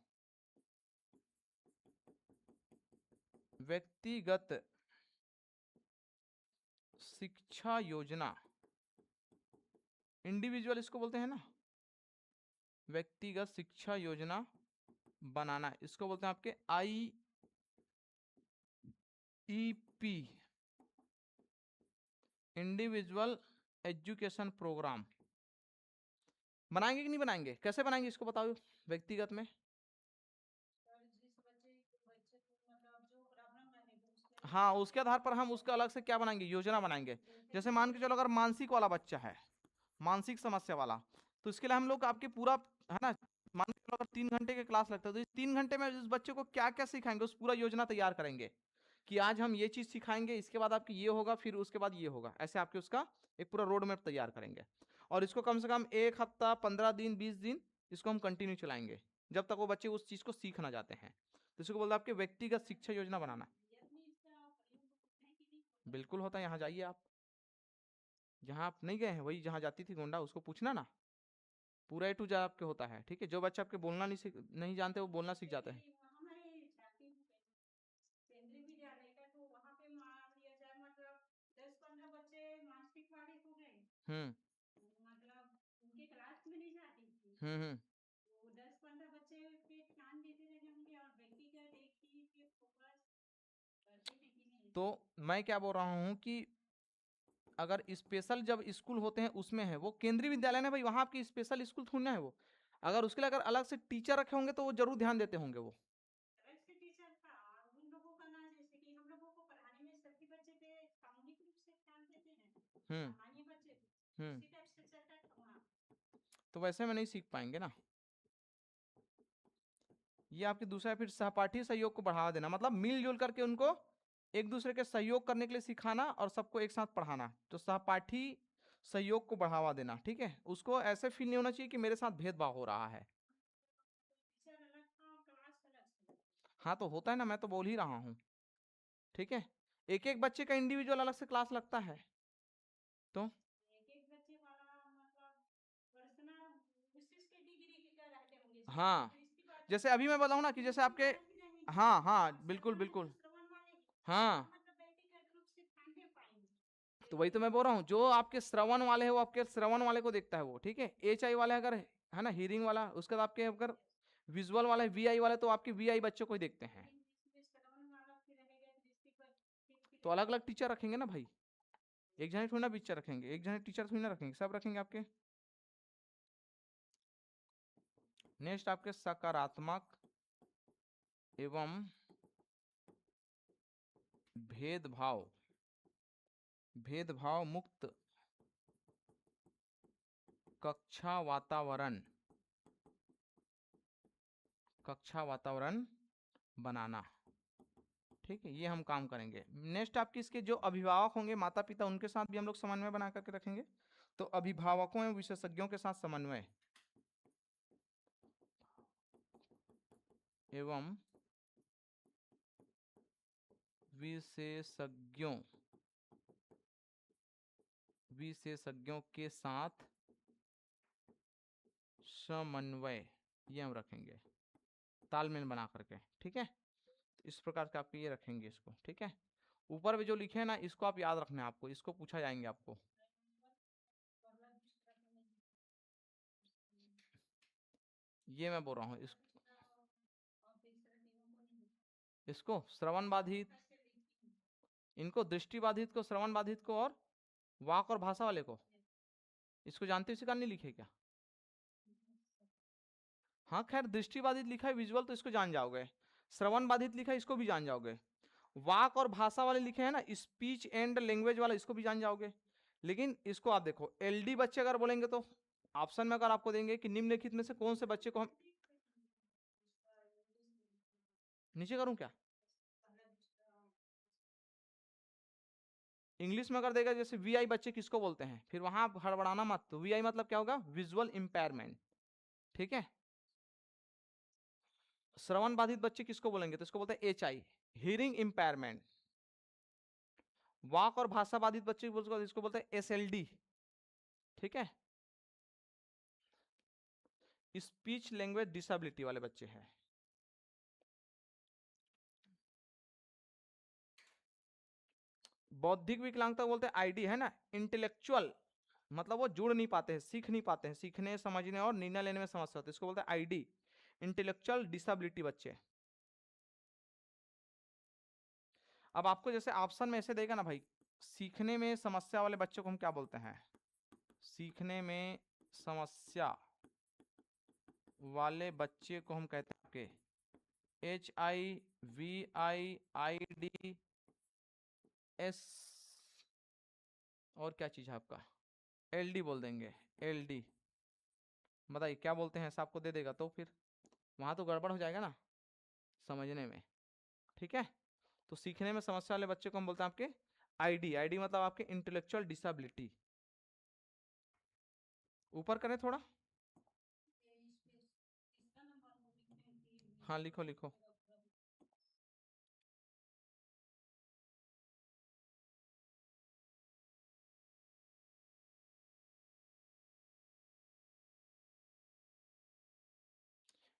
व्यक्तिगत शिक्षा योजना, इंडिविजुअल इसको बोलते हैं ना, व्यक्तिगत शिक्षा योजना बनाना, इसको बोलते हैं आपके आईईपी, इंडिविजुअल एजुकेशन प्रोग्राम। बनाएंगे कि नहीं बनाएंगे, कैसे बनाएंगे इसको बताओ व्यक्तिगत में। हाँ, उसके आधार पर हम उसका अलग से क्या बनाएंगे, योजना बनाएंगे। जैसे मान के चलो अगर मानसिक वाला बच्चा है, मानसिक समस्या वाला, तो इसके लिए हम लोग आपके पूरा है ना, मान के चलो अगर 3 घंटे की क्लास लगता है तो इस 3 घंटे में इस बच्चे को क्या क्या सिखाएंगे उस पूरा योजना तैयार करेंगे कि आज हम ये चीज सिखाएंगे, इसके बाद आपकी ये होगा, फिर उसके बाद ये होगा, ऐसे आपके उसका एक पूरा रोड मैप तैयार करेंगे। और इसको कम से कम 1 हफ्ता, 15 दिन, 20 दिन इसको हम कंटिन्यू चलाएंगे जब तक वो बच्चे उस चीज को सीख ना जाते हैं। तो इसको बोलते हैं आपके व्यक्तिगत शिक्षा योजना बनाना। बिल्कुल होता है, यहाँ जाइए आप, जहाँ आप नहीं गए हैं वही जहाँ जाती थी गोंडा, उसको पूछना ना, पूरा A to Z आपके होता है। ठीक है, जो बच्चे आपके बोलना नहीं जानते वो बोलना सीख जाते हैं। हम्म हम्म। तो मैं क्या बोल रहा हूँ कि अगर स्पेशल जब स्कूल होते हैं उसमें है, वो केंद्रीय विद्यालय ना भाई, वहां आपकी स्पेशल स्कूल थोड़ी ना है वो। अगर उसके लिए अगर अलग से टीचर रखे होंगे तो वो जरूर ध्यान देते होंगे वो। हम्म हम्म। तो वैसे में नहीं सीख पाएंगे ना। ये आपकी दूसरा है, फिर सहपाठी सहयोग को बढ़ावा देना, मतलब मिलजुल करके उनको एक दूसरे के सहयोग करने के लिए सिखाना और सबको एक साथ पढ़ाना, तो सहपाठी सहयोग को बढ़ावा देना। ठीक है, उसको ऐसे फील नहीं होना चाहिए कि मेरे साथ भेदभाव हो रहा है। हाँ तो होता है ना, मैं तो बोल ही रहा हूँ। ठीक है, एक एक बच्चे का इंडिविजुअल अलग से क्लास लगता है। तो हाँ, जैसे अभी मैं बताऊँ ना कि जैसे आपके, हाँ हाँ बिल्कुल बिल्कुल, हाँ, तो वही तो मैं बोल रहा हूँ, जो आपके श्रवण वाले है वो आपके श्रवण वाले को देखता है वो। ठीक है, HI वाले अगर है ना, हियरिंग वाला, उसके बाद आपके अगर विजुअल वाला है VI वाले, तो आपके VI बच्चों को ही देखते हैं। तो अलग अलग टीचर रखेंगे ना भाई, एक जने थोड़ी ना टीचर रखेंगे, एक जने टीचर थोड़ी ना रखेंगे, सब रखेंगे आपके। नेक्स्ट आपके सकारात्मक एवं भेदभाव भेदभाव मुक्त कक्षा वातावरण, कक्षा वातावरण बनाना। ठीक है, ये हम काम करेंगे। नेक्स्ट आपकी इसके जो अभिभावक होंगे, माता पिता, उनके साथ भी हम लोग समन्वय बना करके रखेंगे। तो अभिभावकों एवं विशेषज्ञों के साथ समन्वय एवं विशेषज्ञों विशेषज्ञों के साथ समन्वय, ये हम रखेंगे तालमेल बना करके, ठीक है। तो इस प्रकार के आपके ये रखेंगे इसको, ठीक है। ऊपर भी जो लिखे हैं ना, इसको आप याद रखना है आपको, इसको पूछा जाएंगे आपको। ये मैं बोल रहा हूँ इसको श्रवण बाधित, इनको दृष्टि बाधित को, श्रवण बाधित को, और वाक और भाषा वाले को, इसको जानते हो, इसी कारण नहीं लिखे क्या? हाँ खैर, दृष्टि बाधित लिखा है विजुअल, तो इसको जान जाओगे। श्रवण बाधित लिखा है, इसको भी जान जाओगे। वाक और भाषा वाले लिखे हैं ना, स्पीच एंड लैंग्वेज वाला, इसको भी जान जाओगे। लेकिन इसको आप देखो, एलडी बच्चे अगर बोलेंगे तो ऑप्शन में अगर आपको देंगे कि निम्नलिखित में से कौन से बच्चे को हम, नीचे करूं क्या? इंग्लिश में अगर देगा, जैसे वीआई बच्चे किसको बोलते हैं, फिर वहां आप हड़बड़ाना मत, तो वीआई मतलब क्या होगा? विजुअल इंपेयरमेंट, ठीक है। श्रवण बाधित बच्चे किसको बोलेंगे, तो इसको बोलते हैं एचआई, हियरिंग इंपेयरमेंट। वाक और भाषा बाधित बच्चे इसको बोलते हैं एसएलडी, ठीक है। स्पीच लैंग्वेज डिसेबिलिटी वाले बच्चे हैं। बौद्धिक विकलांगता बोलते हैं आईडी, है ना, इंटेलेक्चुअल, मतलब वो जुड़ नहीं पाते हैं, सीख नहीं पाते हैं, सीखने समझने और निर्णय लेने में समस्या होती है, इसको बोलते हैं आईडी, इंटेलेक्चुअल डिसेबिलिटी बच्चे। अब आपको जैसे ऑप्शन में ऐसे देगा ना भाई, सीखने में समस्या वाले बच्चों को हम क्या बोलते हैं? सीखने में समस्या वाले बच्चे को हम कहते हैं आपके HIVI IDS, और क्या चीज है आपका, LD बोल देंगे, LD। बताइए क्या बोलते हैं, ऐसा आपको दे देगा तो फिर वहां तो गड़बड़ हो जाएगा ना समझने में, ठीक है। तो सीखने में समस्या वाले बच्चे को हम बोलते हैं आपके आईडी, आईडी मतलब आपके इंटेलेक्चुअल डिसेबिलिटी। ऊपर करें थोड़ा, हाँ लिखो लिखो।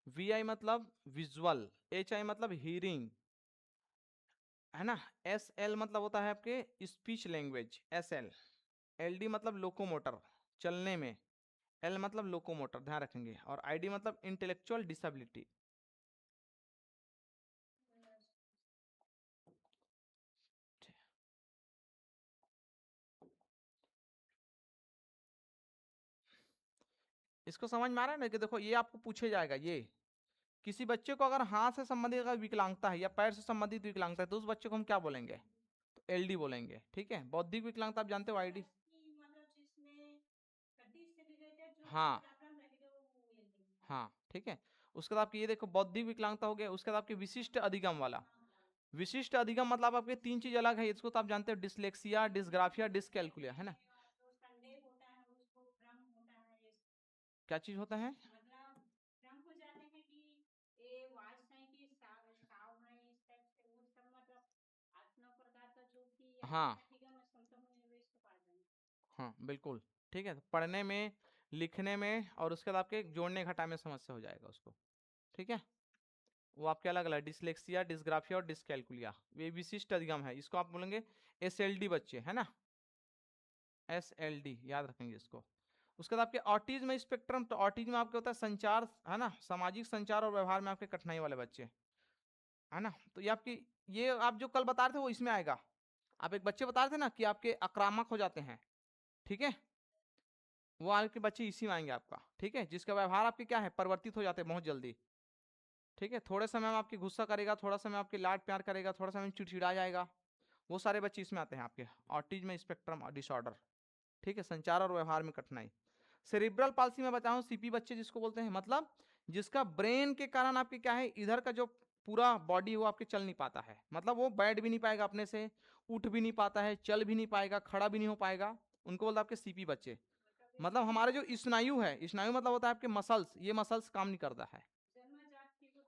VI मतलब विजुअल, HI मतलब हीरिंग, है ना। SL मतलब होता है आपके स्पीच लैंग्वेज, SL। LD मतलब लोकोमोटर, चलने में, L मतलब लोकोमोटर, ध्यान रखेंगे। और ID मतलब इंटेलेक्चुअल डिसेबिलिटी। इसको समझ में आ रहा है ना, कि देखो ये आपको पूछे जाएगा, ये किसी बच्चे को अगर हाथ से संबंधित अगर विकलांगता है या पैर से संबंधित विकलांगता है, तो उस बच्चे को हम क्या बोलेंगे? तो LD बोलेंगे, ठीक है। बौद्धिक विकलांगता आप जानते हो, ID। हाँ हाँ, ठीक है। उसके बाद आपकी ये देखो, बौद्धिक विकलांगता हो गया। उसके बाद आपके विशिष्ट अधिगम वाला, विशिष्ट अधिगम मतलब आपके तीन चीज अलग है, इसको तो आप जानते हो, डिसलेक्सिया, डिसग्राफिया, डिसकैलकुलिया, है ना। क्या चीज होता है? हाँ हाँ बिल्कुल, ठीक है। तो पढ़ने में, लिखने में, और उसके बाद आपके जोड़ने घटाने में समस्या हो जाएगा उसको, ठीक है। वो आपके अलग अलग, डिसलेक्सिया, डिसग्राफिया और डिसकैलकुलिया, ये विशिष्ट अधिगम है, इसको आप बोलेंगे SLD बच्चे, है ना, SLD याद रखेंगे इसको। उसके बाद आपके ऑटिज्म स्पेक्ट्रम, तो ऑटिज्म आपके होता है संचार, है ना, सामाजिक संचार और व्यवहार में आपके कठिनाई वाले बच्चे, है ना। तो ये आपकी, ये आप जो कल बता रहे थे वो इसमें आएगा। आप एक बच्चे बता रहे थे ना कि आपके आक्रामक हो जाते हैं, ठीक है, वो आपके बच्चे इसी में आएंगे आपका, ठीक है, जिसका व्यवहार आपके क्या है, परिवर्तित हो जाते हैं बहुत जल्दी, ठीक है। थोड़े समय में आपकी गुस्सा करेगा, थोड़ा समय आपके लाड प्यार करेगा, थोड़ा समय में चिड़चिड़ा जाएगा, वो सारे बच्चे इसमें आते हैं आपके ऑटिज्म स्पेक्ट्रम डिसऑर्डर, ठीक है, संचार और व्यवहार में कठिनाई। सेरिब्रल पाल्सी में बताऊं, CP बच्चे जिसको बोलते हैं, मतलब जिसका ब्रेन के कारण आपके क्या है, इधर का जो पूरा बॉडी वो आपके चल नहीं पाता है, मतलब वो बैठ भी नहीं पाएगा अपने से, उठ भी नहीं पाता है, चल भी नहीं पाएगा, खड़ा भी नहीं हो पाएगा, उनको बोलते हैं आपके CP बच्चे। मतलब हमारे जो स्नायु है, स्नायु मतलब होता है आपके मसल्स, ये मसल्स काम नहीं करता है।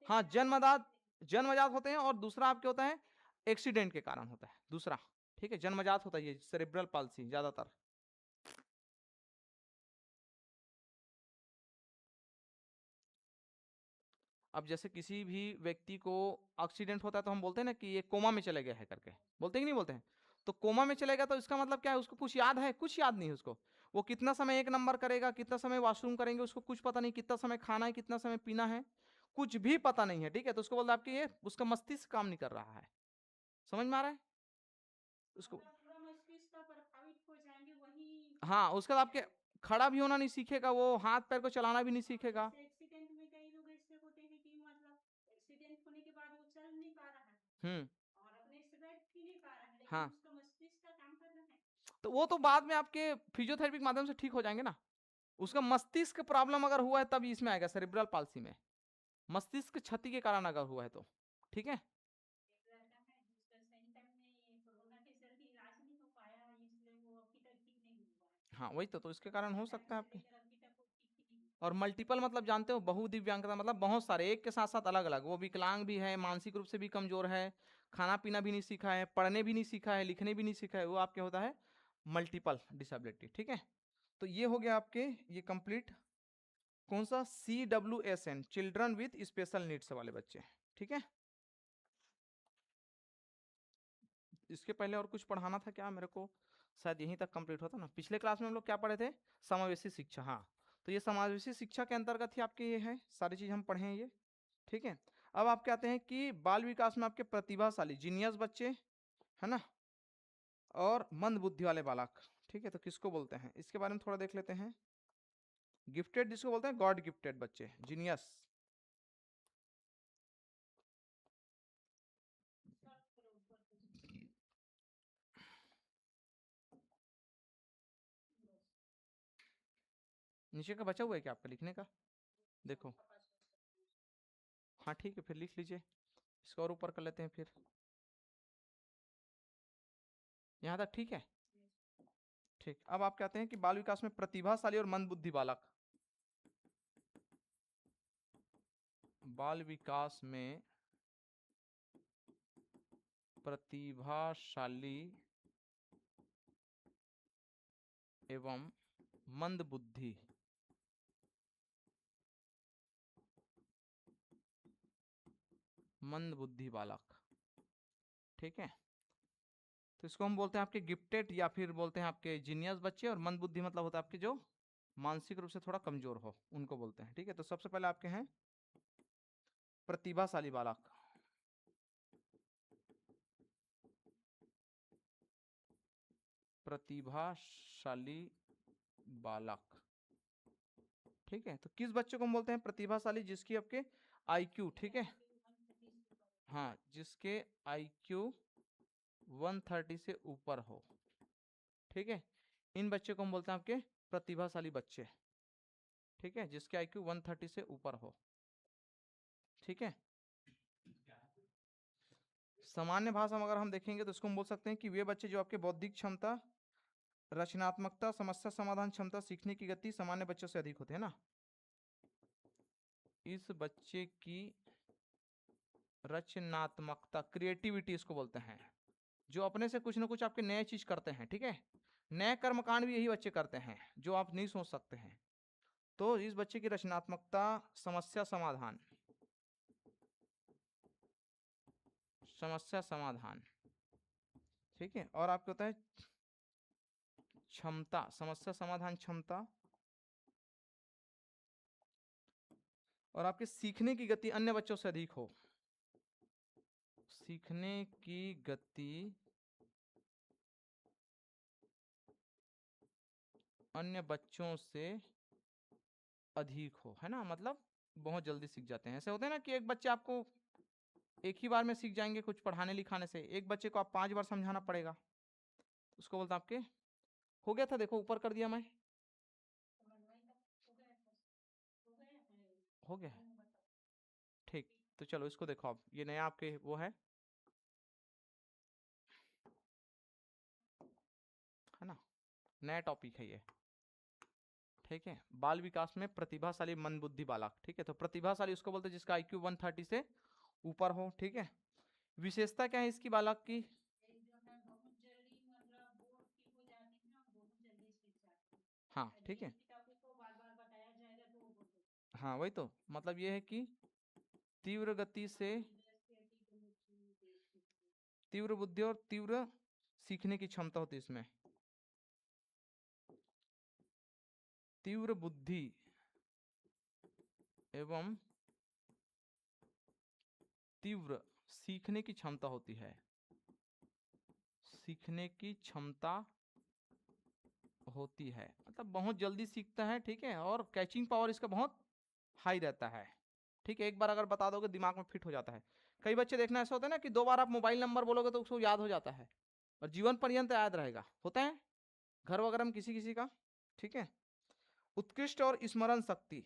हाँ जन्मजात, जन्मजात होते हैं, और दूसरा आपके होता है एक्सीडेंट के कारण होता है दूसरा, ठीक है, जन्मजात होता है ये सेरिब्रल पाल्सी ज्यादातर। अब जैसे किसी भी व्यक्ति को एक्सीडेंट होता है तो हम बोलते हैं ना कि ये कोमा में चले गए हैं करके, बोलते हैं कि नहीं बोलते हैं? तो कोमा में चलेगा तो इसका मतलब क्या है, उसको कुछ याद है? कुछ याद नहीं है उसको। वो कितना समय एक नंबर करेगा, कितना समय वॉशरूम करेंगे, उसको कुछ पता नहीं, कितना समय खाना है, कितना समय पीना है, कुछ भी पता नहीं है, ठीक है? तो उसको बोलते हैं आपके ये उसका मस्तिष्क काम नहीं कर रहा है। समझ में आ रहा है उसको? हाँ, उसके बाद आपके खड़ा भी होना नहीं सीखेगा, वो हाथ पैर को चलाना भी नहीं सीखेगा। एक्सीडेंट में कई लोग ऐसे होते हैं कि मतलब एक्सीडेंट होने के बाद वो चल नहीं पा रहा है हम्म। और अपने से बैठ भी नहीं पा रहा है, लेकिन हाँ, उसका मस्तिष्क का काम कर रहा है। तो वो तो बाद में आपके फिजियोथेरेपी के माध्यम से ठीक हो जाएंगे ना। उसका मस्तिष्क प्रॉब्लम अगर हुआ है तब इसमें आएगा, सेरिब्रल पाल्सी में, मस्तिष्क क्षति के कारण अगर हुआ है तो, ठीक है? एक लड़का है जिसका सही टाइम में कोरोना के जल्दी इलाज नहीं हो पाया, इसलिए वो अभी तक ठीक नहीं हुआ है। हाँ वही तो इसके कारण हो टाइम सकता है से आपके। लेकर अभी तक वो ठीक ही नहीं और मल्टीपल मतलब जानते हो, बहुदिव्यांगता मतलब बहुत सारे एक के साथ साथ अलग अलग, वो विकलांग भी है, मानसिक रूप से भी कमजोर है, खाना पीना भी नहीं सीखा है, पढ़ने भी नहीं सीखा है, लिखने भी नहीं सीखा है, वो आपके होता है मल्टीपल डिसेबिलिटी, ठीक है? तो ये हो गया आपके, ये कंप्लीट कौन सा, CWSN, children with special needs वाले बच्चे, ठीक है? इसके पहले और कुछ पढ़ाना था क्या मेरे को? शायद यहीं तक कंप्लीट होता ना। पिछले क्लास में हम लोग क्या पढ़े थे? समावेशी शिक्षा, हाँ। तो ये समावेशी शिक्षा के अंतर्गत ही आपके ये है, सारी चीज हम पढ़े हैं ये, ठीक है? अब आपके आते हैं कि बाल विकास में आपके प्रतिभाशाली जीनियस बच्चे, है ना, और मंद बुद्धि वाले बालक, ठीक है? तो किसको बोलते हैं इसके बारे में थोड़ा देख लेते हैं। गिफ्टेड जिसको बोलते हैं, गॉड गिफ्टेड बच्चे, जीनियस। नीचे का बचा हुआ है क्या आपका लिखने का? देखो, हाँ ठीक है, फिर लिख लीजिए, इसको और ऊपर कर लेते हैं फिर। यहाँ तक ठीक है? ठीक, अब आप कहते हैं कि बाल विकास में प्रतिभाशाली और मंदबुद्धि बालक, बाल विकास में प्रतिभाशाली एवं मंदबुद्धि, मंदबुद्धि बालक, ठीक है? तो इसको हम बोलते हैं आपके गिफ्टेड, या फिर बोलते हैं आपके जीनियस बच्चे, और मंदबुद्धि मतलब होता है आपके जो मानसिक रूप से थोड़ा कमजोर हो, उनको बोलते हैं, ठीक है? तो सबसे पहले आपके हैं प्रतिभाशाली बालक, प्रतिभाशाली बालक, ठीक है? तो किस बच्चे को हम बोलते हैं प्रतिभाशाली? जिसकी आपके IQ, ठीक है, हाँ, जिसके IQ 130 से ऊपर हो, ठीक है? इन बच्चे को हम बोलते हैं आपके प्रतिभाशाली बच्चे, ठीक है, जिसके IQ 130 से ऊपर हो, ठीक है? सामान्य भाषा में अगर हम देखेंगे तो इसको हम बोल सकते हैं कि वे बच्चे जो आपके बौद्धिक क्षमता, रचनात्मकता, समस्या समाधान क्षमता, सीखने की गति सामान्य बच्चों से अधिक होते हैं ना। इस बच्चे की रचनात्मकता, क्रिएटिविटी इसको बोलते हैं, जो अपने से कुछ ना कुछ आपके नए चीज करते हैं, ठीक है? नए कर्मकांड भी यही बच्चे करते हैं जो आप नहीं सोच सकते हैं। तो इस बच्चे की रचनात्मकता, समस्या समाधान, समस्या समाधान, ठीक है, और आपको होता है क्षमता, समस्या समाधान क्षमता, और आपके सीखने की गति अन्य बच्चों से अधिक हो, सीखने की गति अन्य बच्चों से अधिक हो, है ना, मतलब बहुत जल्दी सीख जाते हैं। ऐसे होते हैं ना कि एक बच्चे आपको एक ही बार में सीख जाएंगे कुछ पढ़ाने लिखाने से, एक बच्चे को आप 5 बार समझाना पड़ेगा, उसको बोलते हैं आपके, हो गया था देखो ऊपर कर दिया मैं, हो गया है, ठीक। तो चलो इसको देखो, आप ये नया आपके वो है ना, नया टॉपिक है ये, ठीक है? बाल विकास में प्रतिभाशाली मंदबुद्धि बालक, ठीक है? तो प्रतिभाशाली उसको बोलते हैं जिसका IQ 130 से ऊपर हो, ठीक है? विशेषता क्या है इसकी बालक की? हाँ ठीक है, हाँ वही तो मतलब ये है कि तीव्र गति से तीव्र बुद्धि और तीव्र सीखने की क्षमता होती है इसमें। तीव्र बुद्धि एवं तीव्र सीखने की क्षमता होती है। सीखने की क्षमता होती है मतलब बहुत जल्दी सीखता है, ठीक है, और कैचिंग पावर इसका बहुत हाई रहता है, ठीक है। एक बार अगर बता दोगे दिमाग में फिट हो जाता है। कई बच्चे देखना ऐसा होता है ना कि 2 बार आप मोबाइल नंबर बोलोगे तो उसको याद हो जाता है और जीवन पर्यंत याद रहेगा, होता है घर वगैरह में किसी किसी का, ठीक है। उत्कृष्ट और स्मरण शक्ति,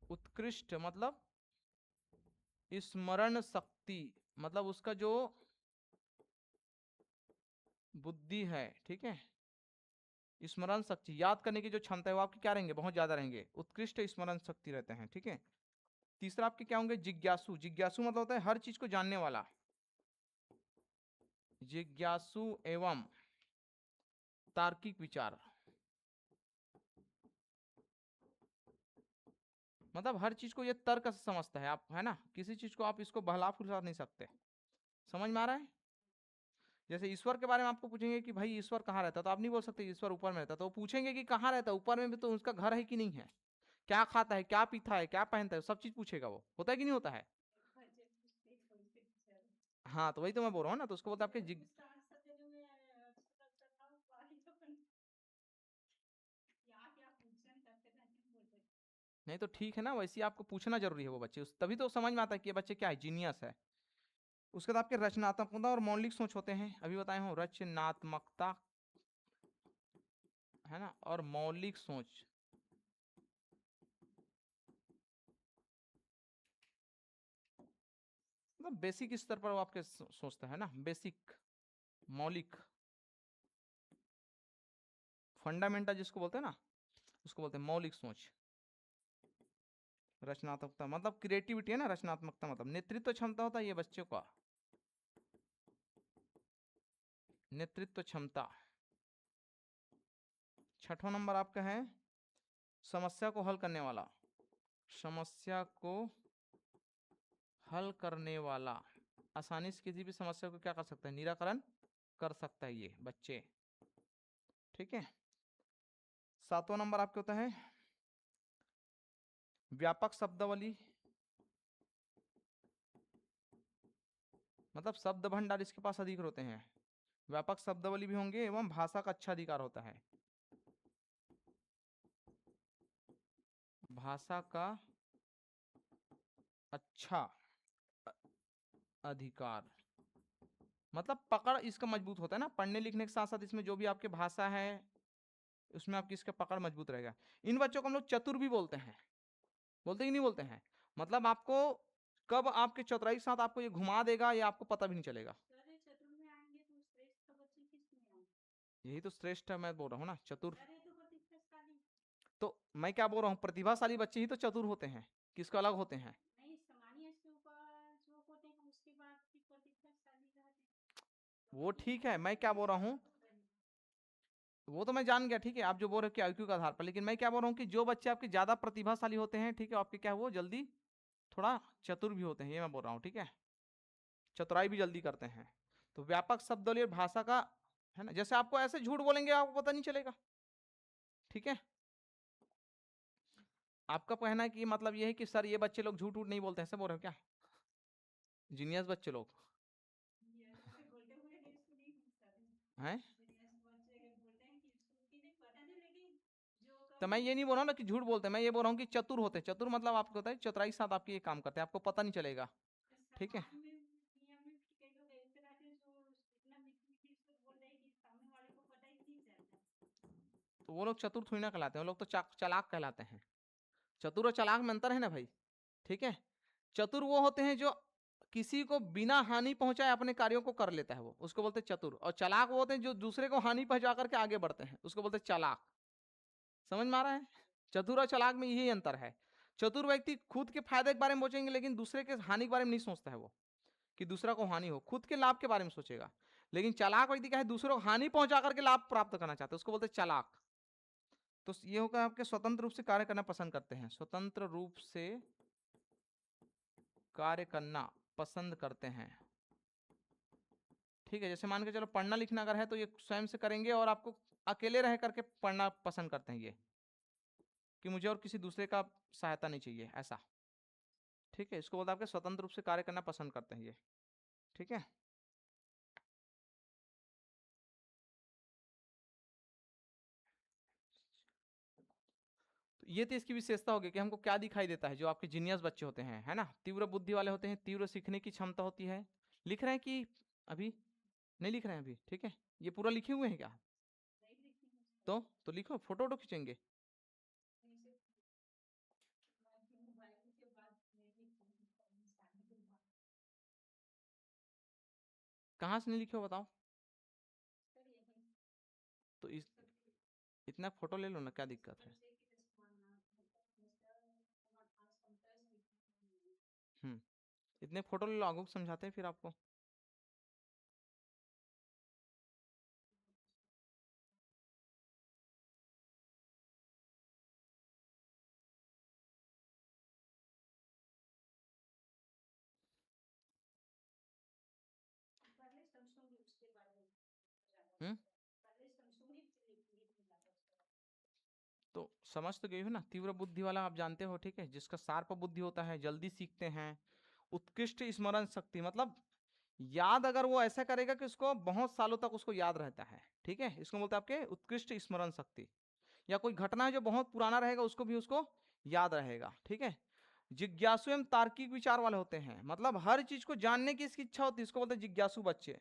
उत्कृष्ट मतलब स्मरण शक्ति, मतलब उसका जो बुद्धि है, ठीक है, स्मरण शक्ति याद करने की जो क्षमता है वो आपकी क्या रहेंगे, बहुत ज्यादा रहेंगे, उत्कृष्ट स्मरण शक्ति रहते हैं, ठीक है। तीसरा आपके क्या होंगे, जिज्ञासु। जिज्ञासु मतलब होता है हर चीज को जानने वाला, जिज्ञासु एवं तार्किक विचार, मतलब हर चीज को ये तर्क से समझता है, आप है ना, किसी चीज को आप इसको बहला फुसला नहीं सकते। समझ में आ रहा है। जैसे ईश्वर के बारे में आपको पूछेंगे कि भाई ईश्वर कहाँ रहता है, तो आप नहीं बोल सकते ईश्वर ऊपर में रहता है, तो वो पूछेंगे कि कहाँ रहता है, ऊपर में भी तो उसका घर है कि नहीं है, क्या खाता है, क्या पीता है, क्या पहनता है, सब चीज पूछेगा वो, होता है कि नहीं होता है। हाँ तो वही तो मैं बोल रहा हूँ ना, तो उसको बोलते हैं आपके नहीं तो ठीक है ना, वैसे ही आपको पूछना जरूरी है वो बच्चे, तभी तो समझ में आता है कि ये बच्चे क्या है, जीनियस है। उसके बाद आपके रचनात्मकता और मौलिक सोच होते हैं, अभी बताए हूँ, रचनात्मकता है ना, और मौलिक सोच। मतलब बेसिक स्तर पर वो आपके सोचता है ना, बेसिक मौलिक, फंडामेंटल जिसको बोलते हैं ना, उसको बोलते हैं मौलिक सोच। रचनात्मकता मतलब क्रिएटिविटी है ना, रचनात्मकता मतलब नेतृत्व क्षमता होता है ये बच्चों का, नेतृत्व क्षमता। छठवां नंबर आपका है समस्या को हल करने वाला, समस्या को हल करने वाला, आसानी से किसी भी समस्या को क्या कर सकता है, निराकरण कर सकता है ये बच्चे, ठीक है। सातवां नंबर आपके होता है व्यापक शब्दावली, मतलब शब्द भंडार इसके पास अधिक होते हैं, व्यापक शब्दावली भी होंगे एवं भाषा का अच्छा अधिकार होता है, भाषा का अच्छा अधिकार, मतलब पकड़ इसका मजबूत होता है ना, पढ़ने लिखने के साथ साथ इसमें जो भी आपके भाषा है उसमें आपकी इसका पकड़ मजबूत रहेगा। इन बच्चों को हम लोग चतुर भी बोलते हैं, बोलते ही नहीं बोलते हैं, मतलब आपको कब आपके चतुराई के साथ आपको ये घुमा देगा ये आपको पता भी नहीं चलेगा। यही तो श्रेष्ठ है, मैं बोल रहा हूँ ना चतुर। तो मैं क्या बोल रहा हूँ, प्रतिभाशाली बच्चे ही तो चतुर होते हैं, किसको अलग होते हैं। वो ठीक है, मैं क्या बोल रहा हूँ, वो तो मैं जान गया, ठीक है, आप जो बोल रहे हो कि आईक्यू के आधार पर, लेकिन मैं क्या बोल रहा हूँ कि जो बच्चे आपके ज्यादा प्रतिभाशाली होते हैं, ठीक है, आपके क्या वो जल्दी थोड़ा चतुर भी होते हैं, ये मैं बोल रहा हूँ, ठीक है, चतुराई भी जल्दी करते हैं। तो व्यापक शब्दावली और भाषा का है ना, जैसे आपको ऐसे झूठ बोलेंगे आपको पता नहीं चलेगा, ठीक है। आपका कहना है कि मतलब ये है कि सर ये बच्चे लोग झूठ नहीं बोलते, ऐसे बोल रहे हो क्या, जीनियस बच्चे लोग हैं। तो मैं ये नहीं बोल रहा हूँ ना कि झूठ बोलते हैं, मैं ये बोल रहा हूँ कि चतुर होते हैं, चतुर मतलब आपको होता है चतुराई के साथ आपके ये काम करते हैं, आपको पता नहीं चलेगा, ठीक है। तो वो लोग चतुर थोड़ी ना कहलाते हैं, वो लोग तो चालाक कहलाते हैं। चतुर और चालाक में अंतर है ना भाई, ठीक है। चतुर वो होते हैं जो किसी को बिना हानि पहुंचाए अपने कार्यों को कर लेता है, वो उसको बोलते हैं चतुर, और चालाक वो होते हैं जो दूसरे को हानि पहुंचा करके आगे बढ़ते हैं, उसको बोलते हैं चालाक। समझ में आ रहा है, चतुर और चालाक में यही अंतर है। चतुर व्यक्ति खुद के फायदे के बारे में सोचेंगे लेकिन दूसरे के हानि के बारे में नहीं सोचता है वो, कि दूसरा को हानि हो, खुद के लाभ के बारे में सोचेगा। लेकिन चालाक व्यक्ति क्या है, दूसरों को हानि पहुंचा करके लाभ प्राप्त करना चाहते हैं, उसको बोलते हैं चालाक। तो ये होगा आपके स्वतंत्र रूप से कार्य करना पसंद करते हैं, स्वतंत्र रूप से कार्य करना पसंद करते हैं। ठीक है, जैसे मान के चलो पढ़ना लिखना अगर है तो ये स्वयं से करेंगे और आपको अकेले रह करके पढ़ना पसंद करते हैं ये, कि मुझे और किसी दूसरे का सहायता नहीं चाहिए ऐसा। ठीक है, इसको बोलते हैं आपके स्वतंत्र रूप से कार्य करना पसंद करते हैं ये। ठीक है, तो ये तो इसकी विशेषता होगी कि हमको क्या दिखाई देता है जो आपके जीनियस बच्चे होते हैं, है ना, तीव्र बुद्धि वाले होते हैं, तीव्र सीखने की क्षमता होती है। लिख रहे हैं कि अभी नहीं लिख रहे हैं अभी? ठीक है, ये पूरा लिखे हुए हैं क्या? नहीं लिखी मुझे। तो लिखो, फोटो वोटो खींचेंगे। नहीं से मोबाइल के बाद नहीं लिखी शादी के बाद। कहाँ से नहीं लिखे हो बताओ? सर यही तो इतना फोटो ले लो ना, क्या दिक्कत है? बच्चे की दस मानना मतलब मिस्टर हमारे पास कंप्यूटर से इतने फोटो ले लो, आगू को समझाते हैं फिर आपको। पहले समझूंगी उसके बाद में हम्म पहले समझूंगी फिर लिखूंगी तो ज्यादा अच्छा है। तो समझ तो गई हो ना, तीव्र बुद्धि वाला आप जानते हो, ठीक है, जिसका शार्प बुद्धि होता है, जल्दी सीखते हैं। उत्कृष्ट स्मरण शक्ति मतलब याद अगर वो ऐसा करेगा कि उसको बहुत सालों तक उसको याद रहता है। ठीक है, इसको बोलते हैं आपके उत्कृष्ट स्मरण शक्ति। या कोई घटना है जो बहुत पुराना रहेगा उसको भी उसको याद रहेगा। ठीक है, जिज्ञासु एवं तार्किक विचार वाले होते हैं, मतलब हर चीज को जानने की इसकी इच्छा होती है, इसको बोलते हैं जिज्ञासु बच्चे।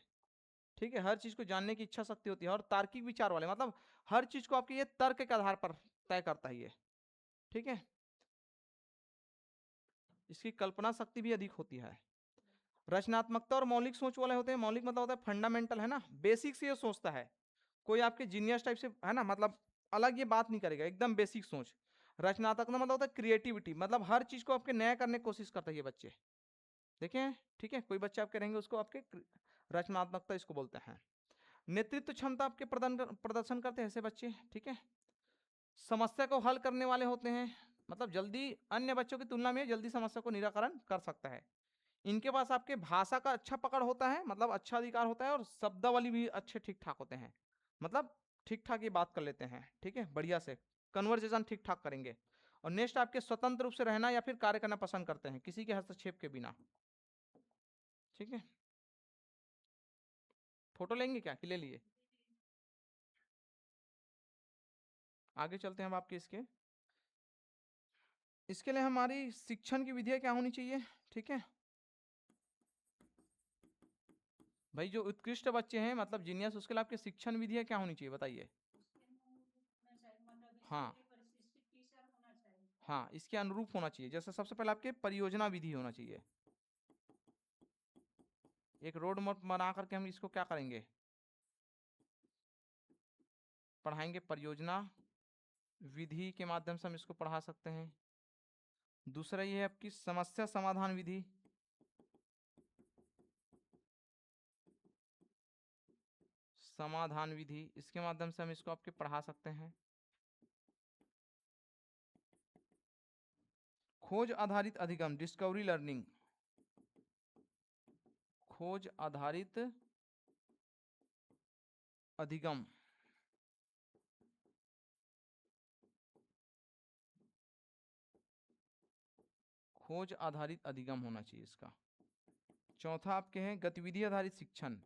ठीक है, हर चीज को जानने की इच्छा शक्ति होती है। और तार्किक विचार वाले मतलब हर चीज को आपके ये तर्क के आधार पर तय करता है ये। ठीक है, इसकी कल्पना शक्ति भी अधिक होती है। रचनात्मकता और मौलिक सोच वाले होते हैं। मौलिक मतलब होता है फंडामेंटल, है ना, बेसिक से ये सोचता है। कोई आपके जीनियस टाइप से, है ना, मतलब अलग ये बात नहीं करेगा, एकदम बेसिक सोच। रचनात्मकता मतलब होता है क्रिएटिविटी, मतलब हर चीज को आपके नया करने की कोशिश करता है ये बच्चे। देखें, ठीक है, कोई बच्चे आपके रहेंगे उसको आपके रचनात्मकता इसको बोलते हैं। नेतृत्व क्षमता आपके प्रदर्शन करते हैं ऐसे बच्चे। ठीक है, समस्या को हल करने वाले होते हैं, मतलब जल्दी अन्य बच्चों की तुलना में जल्दी समस्या को निराकरण कर सकता है। इनके पास आपके भाषा का अच्छा पकड़ होता है, मतलब अच्छा अधिकार होता है, और शब्दावली भी अच्छे ठीक ठाक होते हैं, मतलब ठीक ठाक ये बात कर लेते हैं। ठीक है, बढ़िया से कन्वर्सेशन ठीक ठाक करेंगे। और नेक्स्ट आपके स्वतंत्र रूप से रहना या फिर कार्य करना पसंद करते हैं किसी के हस्तक्षेप के बिना। ठीक है, फोटो लेंगे क्या कि ले लिए? आगे चलते हैं अब आपके इसके लिए हमारी शिक्षण की विधियां क्या होनी चाहिए। ठीक है भाई, जो उत्कृष्ट बच्चे हैं मतलब जीनियस, उसके लिए आपकी शिक्षण विधियां क्या होनी चाहिए बताइए। मतलब इसके हाँ, लिए परिशिष्ट टीचर होना चाहिए। हाँ, इसके अनुरूप होना चाहिए। जैसे सबसे पहले आपके परियोजना विधि होना चाहिए। एक रोड मैप बना करके हम इसको क्या करेंगे, पढ़ाएंगे। परियोजना विधि के माध्यम से हम इसको पढ़ा सकते हैं। दूसरा ये है आपकी समस्या समाधान विधि। समाधान विधि, इसके माध्यम से हम इसको आपके पढ़ा सकते हैं। खोज आधारित अधिगम, डिस्कवरी लर्निंग। खोज आधारित अधिगम, खोज आधारित अधिगम होना चाहिए इसका। चौथा आपके हैं गतिविधि आधारित शिक्षण।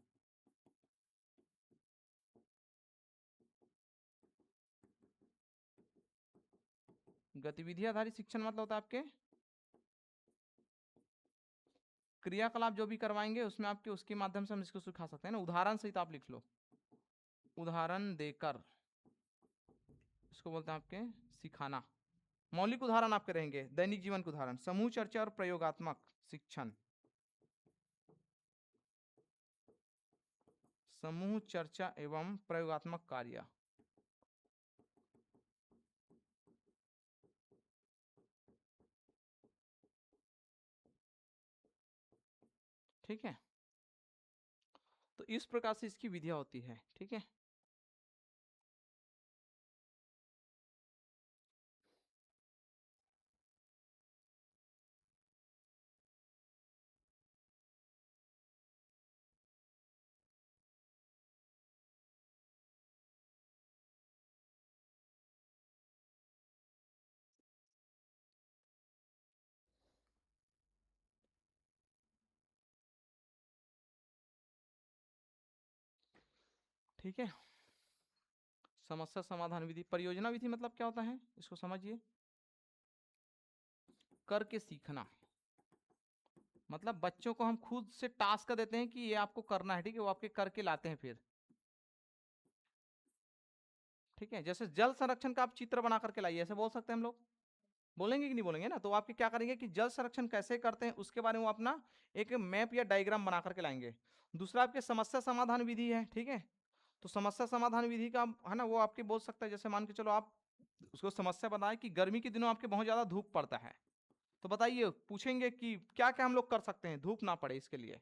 गतिविधि आधारित शिक्षण मतलब होता है आपके क्रियाकलाप जो भी करवाएंगे उसमें आपके उसके माध्यम से हम इसको सिखा सकते हैं ना। उदाहरण सहित आप लिख लो, उदाहरण देकर इसको बोलते हैं आपके सिखाना। मौलिक उदाहरण आपके रहेंगे दैनिक जीवन के उदाहरण। समूह चर्चा और प्रयोगात्मक शिक्षण। समूह चर्चा एवं प्रयोगात्मक कार्य। ठीक है, तो इस प्रकार से इसकी विधियां होती है। ठीक है, ठीक है। समस्या समाधान विधि, परियोजना विधि मतलब क्या होता है इसको समझिए। करके सीखना, मतलब बच्चों को हम खुद से टास्क देते हैं कि ये आपको करना है, ठीक है, वो आपके करके लाते हैं फिर। ठीक है, जैसे जल संरक्षण का आप चित्र बना करके लाइए, ऐसे बोल सकते हैं हम लोग, बोलेंगे कि नहीं बोलेंगे ना। तो आपके क्या करेंगे कि जल संरक्षण कैसे करते हैं उसके बारे में वो अपना एक मैप या डायग्राम बना करके लाएंगे। दूसरा आपके समस्या समाधान विधि है, ठीक है। तो समस्या समाधान विधि का है ना, वो आपके बोल सकता है, जैसे मान के चलो आप उसको समस्या बताएं कि गर्मी के दिनों आपके बहुत ज्यादा धूप पड़ता है, तो बताइए, पूछेंगे कि क्या क्या हम लोग कर सकते हैं धूप ना पड़े इसके लिए।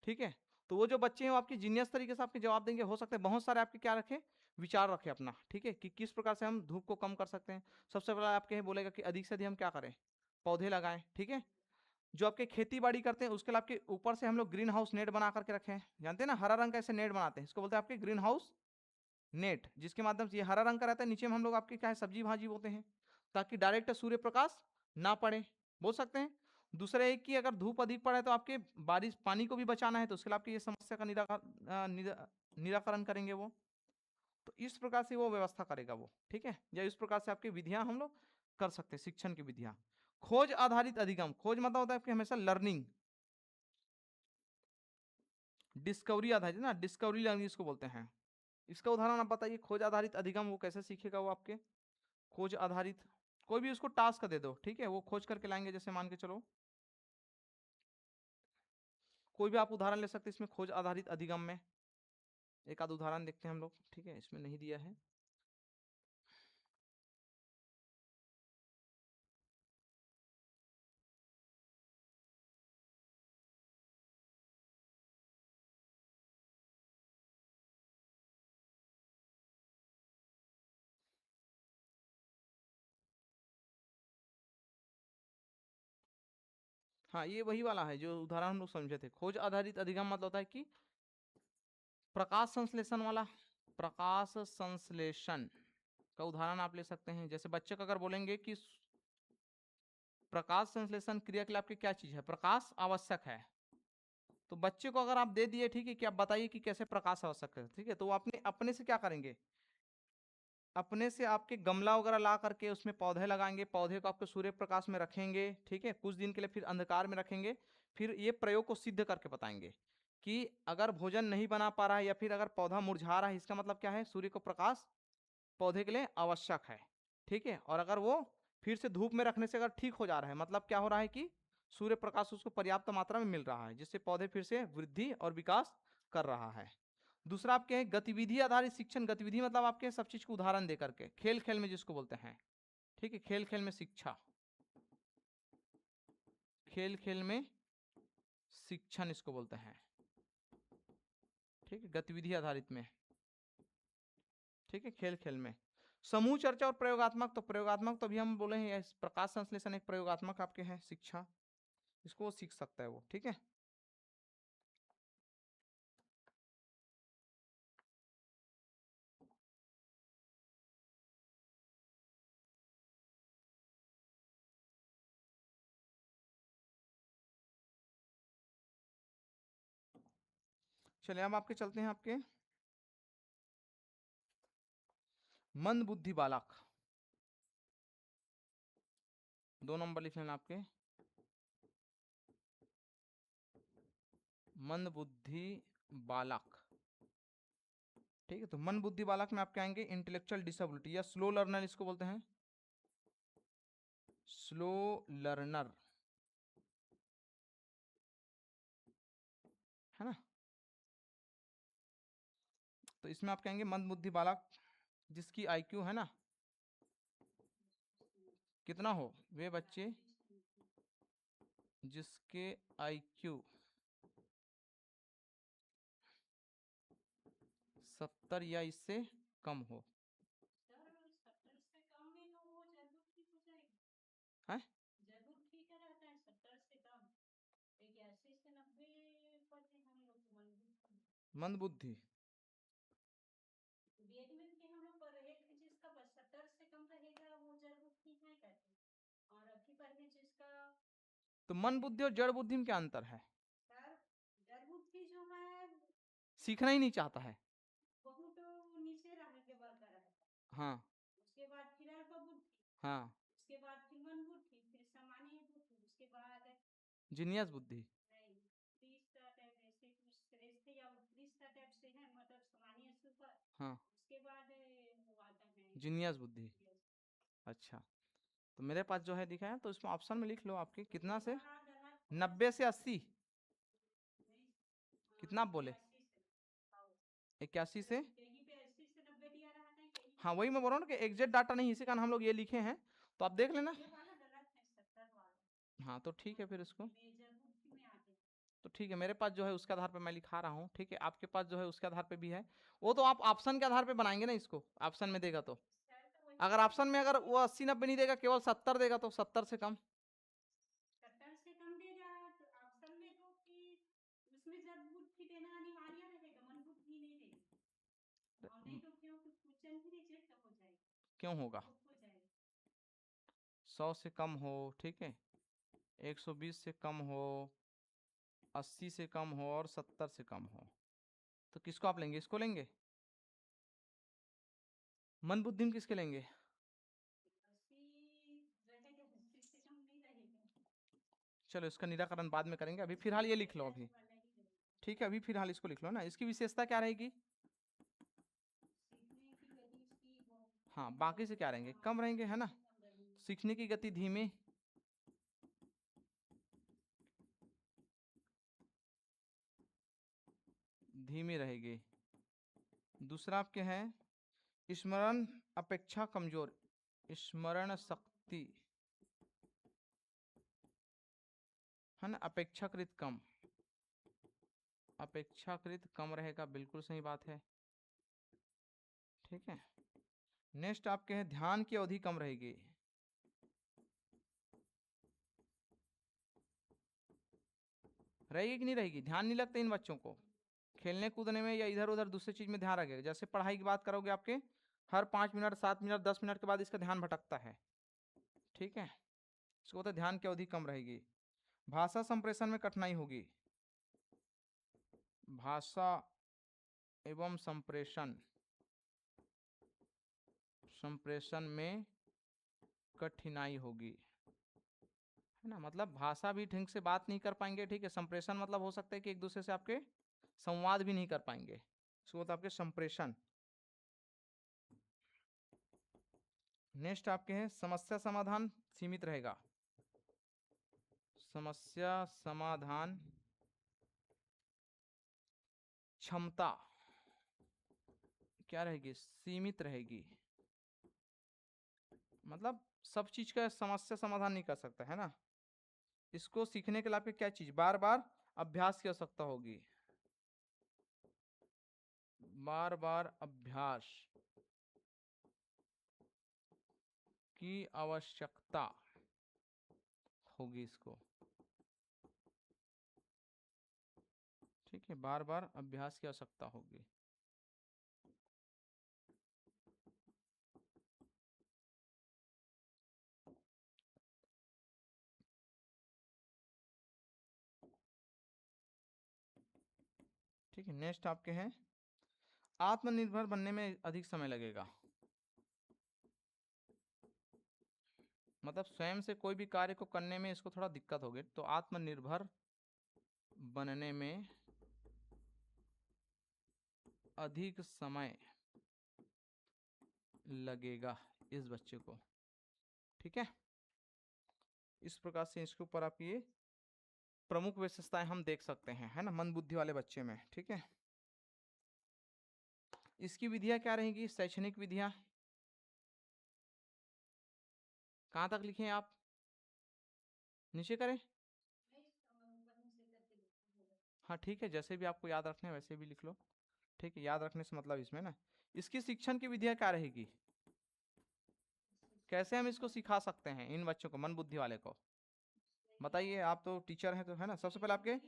ठीक है, तो वो जो बच्चे हैं वो आपके जीनियस तरीके से आपके जवाब देंगे। हो सकते हैं बहुत सारे आपके क्या रखे, विचार रखे अपना, ठीक है, कि किस प्रकार से हम धूप को कम कर सकते हैं। सबसे पहले आपके बोलेगा कि अधिक से अधिक हम क्या करें, पौधे लगाएं। ठीक है, जो आपके खेती बाड़ी करते हैं उसके लिए आपके ऊपर से हम लोग ग्रीन हाउस नेट बना करके रखे हैं, जानते हैं ना, हरा रंग का ऐसे नेट बनाते हैं, इसको बोलते हैं आपके ग्रीन हाउस नेट, जिसके माध्यम से ये हरा रंग का रहता है, नीचे में हम लोग आपके क्या है सब्जी भाजी बोते हैं, ताकि डायरेक्ट सूर्य प्रकाश ना पड़े, बोल सकते हैं। दूसरा एक कि अगर धूप अधिक पड़े तो आपके बारिश पानी को भी बचाना है, तो उसके लिए आपकी ये समस्या का निराकरण करेंगे वो। तो इस प्रकार से वो व्यवस्था करेगा वो, ठीक है, या इस प्रकार से आपकी विधियां हम लोग कर सकते हैं, शिक्षण की विधियां। खोज आधारित अधिगम, खोज मतलब होता है आपकी हमेशा लर्निंग, डिस्कवरी आधारित ना, डिस्कवरी लर्निंग इसको बोलते हैं। इसका उदाहरण आप बताइए, खोज आधारित अधिगम वो कैसे सीखेगा वो आपके, खोज आधारित, कोई भी उसको टास्क दे दो, ठीक है, वो खोज करके लाएंगे। जैसे मान के चलो कोई भी आप उदाहरण ले सकते हैं इसमें खोज आधारित अधिगम में, एक आध उदाहरण देखते हैं हम लोग, ठीक है, इसमें नहीं दिया है। हाँ, ये वही वाला है जो उदाहरण हम लोग समझे थे। खोज आधारित अधिगम मतलब होता है कि प्रकाश संश्लेषण वाला, प्रकाश संश्लेषण का उदाहरण आप ले सकते हैं। जैसे बच्चे को अगर बोलेंगे कि प्रकाश संश्लेषण क्रिया के लिए आपकी क्या चीज है, प्रकाश आवश्यक है, तो बच्चे को अगर आप दे दिए, ठीक है, कि आप बताइए कि कैसे प्रकाश आवश्यक है, ठीक है, तो वो अपने अपने से क्या करेंगे, अपने से आपके गमला वगैरह ला करके उसमें पौधे लगाएंगे, पौधे को आपके सूर्य प्रकाश में रखेंगे, ठीक है, कुछ दिन के लिए फिर अंधकार में रखेंगे, फिर ये प्रयोग को सिद्ध करके बताएंगे कि अगर भोजन नहीं बना पा रहा है या फिर अगर पौधा मुरझा रहा है, इसका मतलब क्या है, सूर्य को प्रकाश पौधे के लिए आवश्यक है। ठीक है, और अगर वो फिर से धूप में रखने से अगर ठीक हो जा रहा है, मतलब क्या हो रहा है कि सूर्य प्रकाश उसको पर्याप्त मात्रा में मिल रहा है, जिससे पौधे फिर से वृद्धि और विकास कर रहा है। दूसरा आपके हैं गतिविधि आधारित शिक्षण, गतिविधि मतलब आपके सब चीज को उदाहरण दे करके, खेल खेल में जिसको बोलते हैं, ठीक है, खेल खेल में शिक्षा, खेल खेल में शिक्षण इसको बोलते हैं, ठीक है, गतिविधि आधारित में, ठीक है, खेल खेल में। समूह चर्चा और प्रयोगात्मक, तो प्रयोगात्मक तो अभी हम बोले हैं, प्रकाश संश्लेषण एक प्रयोगात्मक आपके हैं शिक्षा, इसको वो सीख सकता है वो, ठीक है। चलिए अब आपके चलते हैं आपके मंद बुद्धि बालक, 2 नंबर लिख लेना आपके, मंद बुद्धि बालक, ठीक है। तो मंद बुद्धि बालक में आपके आएंगे इंटेलेक्चुअल डिसेबिलिटी या स्लो लर्नर इसको बोलते हैं, स्लो लर्नर, है ना। तो इसमें आप कहेंगे मंद बुद्धि बालक जिसकी आईक्यू है ना, कितना हो, वे बच्चे जिसके आईक्यू 70 या इससे कम हो, सर 70 से कम में तो वो जरूर ठीक हो जाएगी, है जरूर ठीक है रहता है 70 से कम, 81 से 90 पर थे हम लोग मंद बुद्धि। वेद में कि हम लोग पढ़ रहे थे जिसका 70 से कम रहेगा वो जरूर ठीक नहीं कहते, और अभी पढ़ रहे जिसका, तो मन बुद्धि और जड़ बुद्धि में क्या अंतर है, सर जड़ बुद्धि जो है सीखना ही नहीं चाहता है, बहुत हाँ उसके बाद फिर अल्प बुद्धि, हाँ, उसके बाद फिर मन बुद्धि, फिर सामान्य बुद्धि, उसके बाद जीनियस बुद्धि। नहीं, तीसरा टाइप ऐसे कुछ श्रेष्ठ या उत्कृष्ट टाइप से है, मतलब सामान्य से ऊपर, हाँ, उसके बाद वो आता है जीनियस बुद्धि। yes। अच्छा, तो मेरे पास जो है दिखा है, तो इसमें ऑप्शन में लिख लो आपके तो कितना से, दोबारा गलत है, 90 से 80, नहीं, कितना आप बोले, 81 से, आओ, 81 से। कहीं पे 80 से 90 दिया रहा है, कहीं हाँ पे वही मैं बोल रहा हूँ ना कि एग्जैक्ट डाटा नहीं, इसी कारण हम लोग ये लिखे हैं, तो आप देख लेना। ये वाला गलत है, 70 वाला हाँ तो ठीक है फिर इसको, मेजर बुद्धि में आते हैं। तो ठीक है, मेरे पास जो है उसके आधार पे मैं लिखा रहा हूँ, ठीक है, आपके पास जो है उसके आधार पे भी है। वो तो आप ऑप्शन के आधार पे बनाएंगे ना इसको, ऑप्शन में देगा तो, सर तो वही अगर ऑप्शन में अगर वो 80-90 नहीं देगा, केवल 70 देगा, तो 70 से कम। 70 से कम देगा, तो ऑप्शन में तो कि उसमें जब बुद्धि देना अनिवार्य रहेगा, मन बुद्धि नहीं देगा, और नहीं तो क्यों क्वेश्चन ही रिजेक्ट हो जाएगा, क्यों होगा, बुक हो जाएगा। 100 से कम हो, ठीक है, 120 से कम हो, 80 से कम हो और 70 से कम हो, तो किसको आप लेंगे, इसको लेंगे, मन बुद्धि में किसके लेंगे। 80 रहेगा, 80 से कम नहीं रहेगा, चलो इसका निराकरण बाद में करेंगे, अभी फिलहाल ये लिख लो अभी, वाला ही रहेगा। ठीक है, अभी फिलहाल इसको लिख लो ना, इसकी विशेषता क्या रहेगी। सीखने की गति इसकी हाँ कम बाकी से रहेगी, क्या रहेंगे, हाँ, कम रहेंगे है ना, सबसे कम रहेगी। सीखने की गति धीमी, धीमी रहेगी। दूसरा आपके हैं स्मरण अपेक्षा कमजोर, स्मरण शक्ति है ना अपेक्षाकृत कम, अपेक्षाकृत कम रहेगा, बिल्कुल सही बात है, ठीक है। नेक्स्ट आपके हैं ध्यान की अवधि कम रहेगी, रहेगी कि नहीं रहेगी, ध्यान नहीं लगता इन बच्चों को, खेलने कूदने में या इधर उधर दूसरी चीज में ध्यान रखेगा, जैसे पढ़ाई की बात करोगे आपके हर 5 मिनट 7 मिनट 10 मिनट के बाद इसका ध्यान भटकता है, ठीक है, इसको बोलते हैं ध्यान की अवधि कम रहेगी। भाषा संप्रेषण में कठिनाई होगी, भाषा एवं संप्रेषण, संप्रेषण में कठिनाई होगी, है ना, मतलब भाषा भी ढंग से बात नहीं कर पाएंगे, ठीक है, संप्रेषण मतलब हो सकता है कि एक दूसरे से आपके संवाद भी नहीं कर पाएंगे, इसको बोलते हैं आपके संप्रेषण। नेक्स्ट आपके हैं समस्या समाधान सीमित रहेगा, समस्या समाधान क्षमता क्या रहेगी, सीमित रहेगी, मतलब सब चीज का समस्या समाधान नहीं कर सकता है ना, इसको सीखने के लिए आपके क्या चीज बार बार अभ्यास की आवश्यकता होगी, बार बार अभ्यास की आवश्यकता होगी इसको, ठीक है, बार बार अभ्यास की आवश्यकता होगी। ठीक है, नेक्स्ट आपके हैं आत्मनिर्भर बनने में अधिक समय लगेगा, मतलब स्वयं से कोई भी कार्य को करने में इसको थोड़ा दिक्कत होगी, तो आत्मनिर्भर बनने में अधिक समय लगेगा इस बच्चे को, ठीक है, इस प्रकार से इसके ऊपर आप ये प्रमुख विशेषताएं हम देख सकते हैं, है ना, मंद बुद्धि वाले बच्चे में, ठीक है। इसकी विधियां क्या रहेंगी, शैक्षणिक विधियां कहाँ तक लिखे आप, नीचे करें, हाँ ठीक है, जैसे भी आपको याद रखना है वैसे भी लिख लो, ठीक है, याद रखने से मतलब इसमें ना, इसकी शिक्षण की विधियां क्या रहेगी, कैसे हम इसको सिखा सकते हैं इन बच्चों को मन बुद्धि वाले को, बताइए, आप तो टीचर हैं तो, है ना, सबसे पहले आपके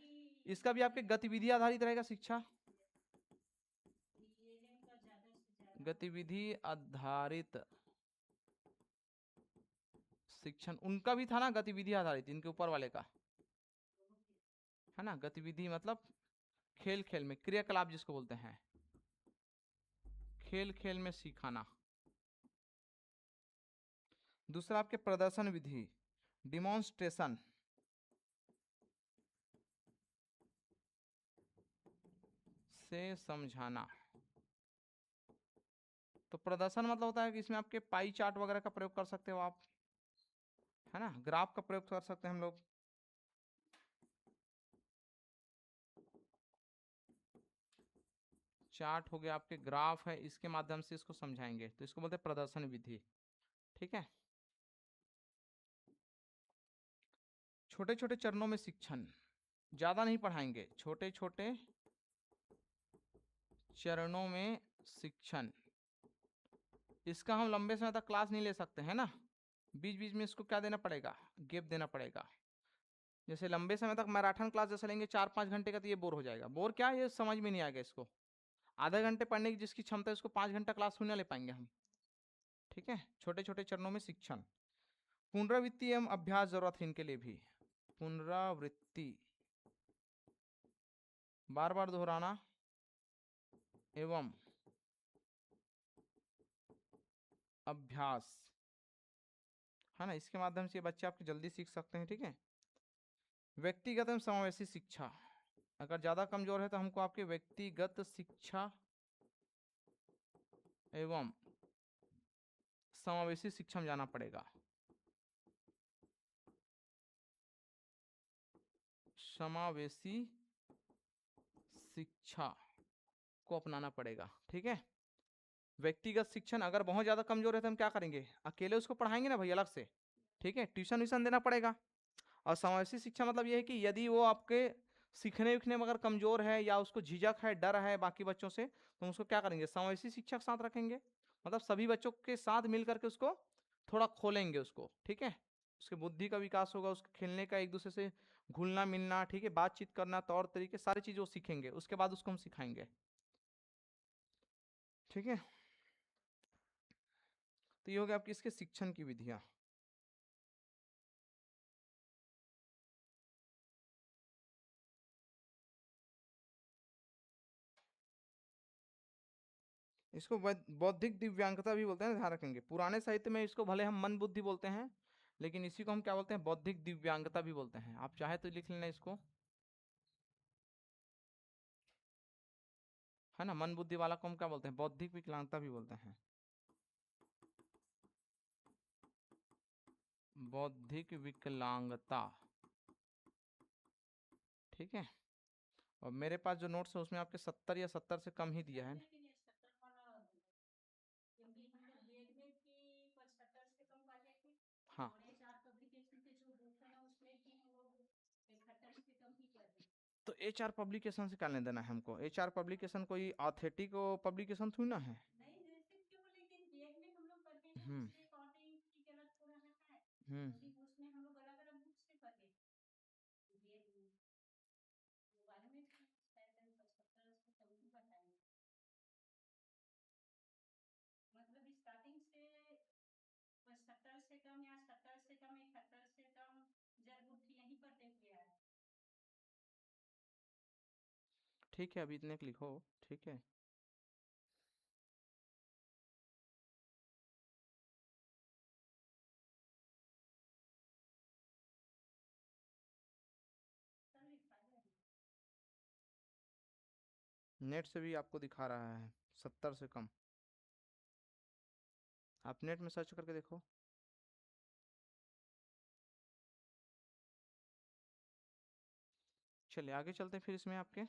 इसका भी आपके गतिविधि आधारित रहेगा शिक्षा, गतिविधि आधारित शिक्षण, उनका भी था ना गतिविधि आधारित, इनके ऊपर वाले का, है ना, गतिविधि मतलब खेल खेल में क्रियाकलाप जिसको बोलते हैं, खेल खेल में सिखाना, दूसरा आपके प्रदर्शन विधि, डिमॉन्स्ट्रेशन, से समझाना। तो प्रदर्शन मतलब होता है कि इसमें आपके पाई चार्ट वगैरह का प्रयोग कर सकते हो आप, है ना, ग्राफ का प्रयोग कर सकते हैं हम लोग। चार्ट हो गया, आपके ग्राफ है, इसके माध्यम से इसको समझाएंगे, तो इसको बोलते हैं प्रदर्शन विधि। ठीक है। छोटे छोटे चरणों में शिक्षण, ज्यादा नहीं पढ़ाएंगे, छोटे छोटे चरणों में शिक्षण। इसका हम लंबे समय तक क्लास नहीं ले सकते हैं ना, बीच बीच में इसको क्या देना पड़ेगा, गैप देना पड़ेगा। जैसे लंबे समय तक मैराथन क्लास जैसे लेंगे 4-5 घंटे का, तो ये बोर हो जाएगा। बोर क्या, ये समझ में नहीं आएगा इसको। आधे घंटे पढ़ने की जिसकी क्षमता है उसको 5 घंटा क्लास सुनने ले पाएंगे हम। ठीक है। छोटे छोटे चरणों में शिक्षण। पुनरावृत्ति एवं अभ्यास जरूरत है इनके लिए भी, पुनरावृत्ति, बार बार दोहराना एवं अभ्यास, है ना, इसके माध्यम से ये बच्चे आपके जल्दी सीख सकते हैं। ठीक है। व्यक्तिगत एवं समावेशी शिक्षा, अगर ज्यादा कमजोर है तो हमको आपके व्यक्तिगत शिक्षा एवं समावेशी शिक्षा में जाना पड़ेगा, समावेशी शिक्षा को अपनाना पड़ेगा। ठीक है। व्यक्तिगत शिक्षण अगर बहुत ज्यादा कमजोर है तो हम क्या करेंगे, अकेले उसको पढ़ाएंगे ना भाई, अलग से। ठीक है। ट्यूशन व्यूशन देना पड़ेगा। और समावेशी शिक्षा मतलब ये है कि यदि वो आपके सीखने विखने में अगर कमजोर है, या उसको झिझक है, डर है बाकी बच्चों से, तो उसको क्या करेंगे, समावेशी शिक्षा के साथ रखेंगे। मतलब सभी बच्चों के साथ मिलकर के उसको थोड़ा खोलेंगे उसको। ठीक है। उसके बुद्धि का विकास होगा, उसके खेलने का, एक दूसरे से घुलना मिलना, ठीक है, बातचीत करना, तौर तरीके, सारी चीजें वो सीखेंगे, उसके बाद उसको हम सिखाएंगे। ठीक है। तो ये हो गया आपकी इसके शिक्षण की विधियां। इसको बौद्धिक दिव्यांगता भी बोलते हैं, ध्यान रखेंगे। पुराने साहित्य में इसको भले हम मन बुद्धि बोलते हैं, लेकिन इसी को हम क्या बोलते हैं, बौद्धिक दिव्यांगता भी बोलते हैं। आप चाहे तो लिख लेना इसको, है ना। मन बुद्धि वाला को हम क्या बोलते हैं, बौद्धिक विकलांगता भी बोलते हैं, बौद्धिक विकलांगता। ठीक है। और मेरे पास जो नोट्स है उसमें आपके 70 या 70 से कम ही दिया है। लेकिन ये 70 वाला, क्योंकि हम लोग बीएड में भी 75 से कम वाले थे, हाँ। और एचआर पब्लिकेशन के जो बुक है ना उसमें भी हम लोग 71 से कम ही कर रहे हैं। तो एचआर पब्लिकेशन से क्या लेना देना है हमको, एचआर पब्लिकेशन कोई ऑथेंटिक पब्लिकेशन थोड़ी ना है। नहीं जैसे क्यों, लेकिन बीएड में हम लोग पढ़े हैं हम्म। उससे अकॉर्डिंग ठीक अलग थोड़ा ना है, हम्म। क्योंकि उसमें हम लोग अलग अलग बुक से पढ़े बीएड में, मोबाइल में भी शायद 75 से कम ही बताएंगे। मतलब स्टार्टिंग से 70 से कम, या 70 से कम, 71 से कम जड़ बुद्धि यहीं पर देख लिया है। ठीक है, अभी इतने के लिखो। ठीक है। सब लिखा है। नेट से भी आपको दिखा रहा है 70 से कम, आप नेट में सर्च करके देखो। चलिए आगे चलते हैं फिर इसमें आपके।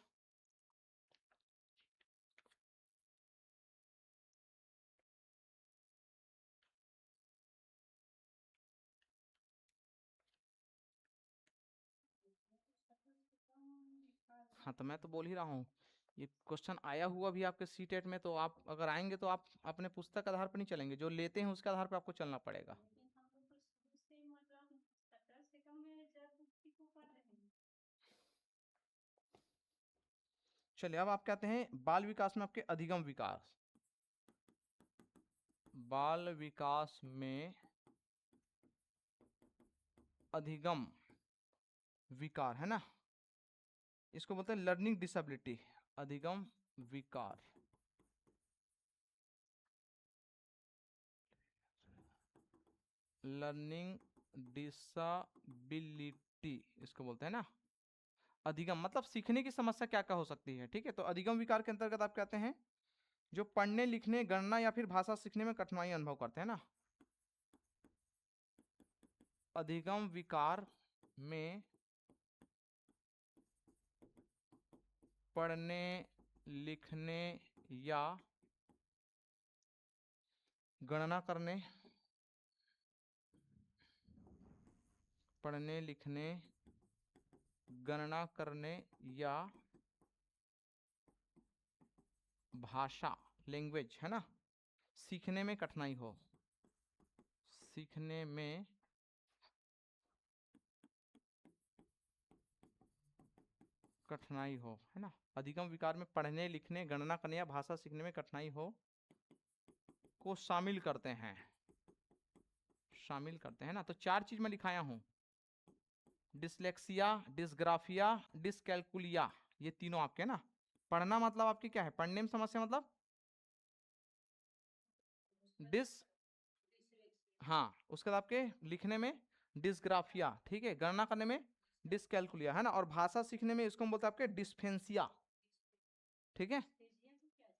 हाँ, तो मैं तो बोल ही रहा हूँ, ये क्वेश्चन आया हुआ भी आपके सीटेट में, तो आप अगर आएंगे तो आप अपने पुस्तक आधार पर नहीं चलेंगे, जो लेते हैं उसके आधार पर आपको चलना पड़ेगा। लेकिन हम लोग तो शुरू से मतलब 70 से कम में जड़ बुद्धि को पढ़ रहे हैं। चलिए अब आप कहते हैं बाल विकास में आपके अधिगम विकास, बाल विकास में अधिगम विकार, है ना, इसको बोलते हैं लर्निंग डिसेबिलिटी, अधिगम विकार। लर्निंग डिसबिलिटी इसको बोलते हैं ना। अधिगम मतलब सीखने की समस्या क्या क्या हो सकती है, ठीक है। तो अधिगम विकार के अंतर्गत आप कहते हैं जो पढ़ने लिखने गणना या फिर भाषा सीखने में कठिनाई अनुभव करते हैं ना। अधिगम विकार में पढ़ने लिखने या गणना करने, पढ़ने लिखने गणना करने या भाषा लैंग्वेज है ना सीखने में कठिनाई हो, सीखने में कठिनाई हो, है ना। अधिगम विकार में पढ़ने लिखने गणना करने या भाषा सीखने में कठिनाई हो को शामिल करते हैं, शामिल करते हैं ना। तो चार चीज मैं लिखाया हूं, डिसलेक्सिया, डिसग्राफिया, डिसकैलकुलिया, ये तीनों आपके ना। पढ़ना मतलब आपकी क्या है, पढ़ने में समस्या मतलब डिस, हाँ उसके बाद आपके लिखने में डिसग्राफिया, ठीक है, गणना करने में डिसकैलकुलिया, है ना। और भाषा सीखने में इसको हम बोलते हैं आपके डिस्फेंसिया, ठीक है।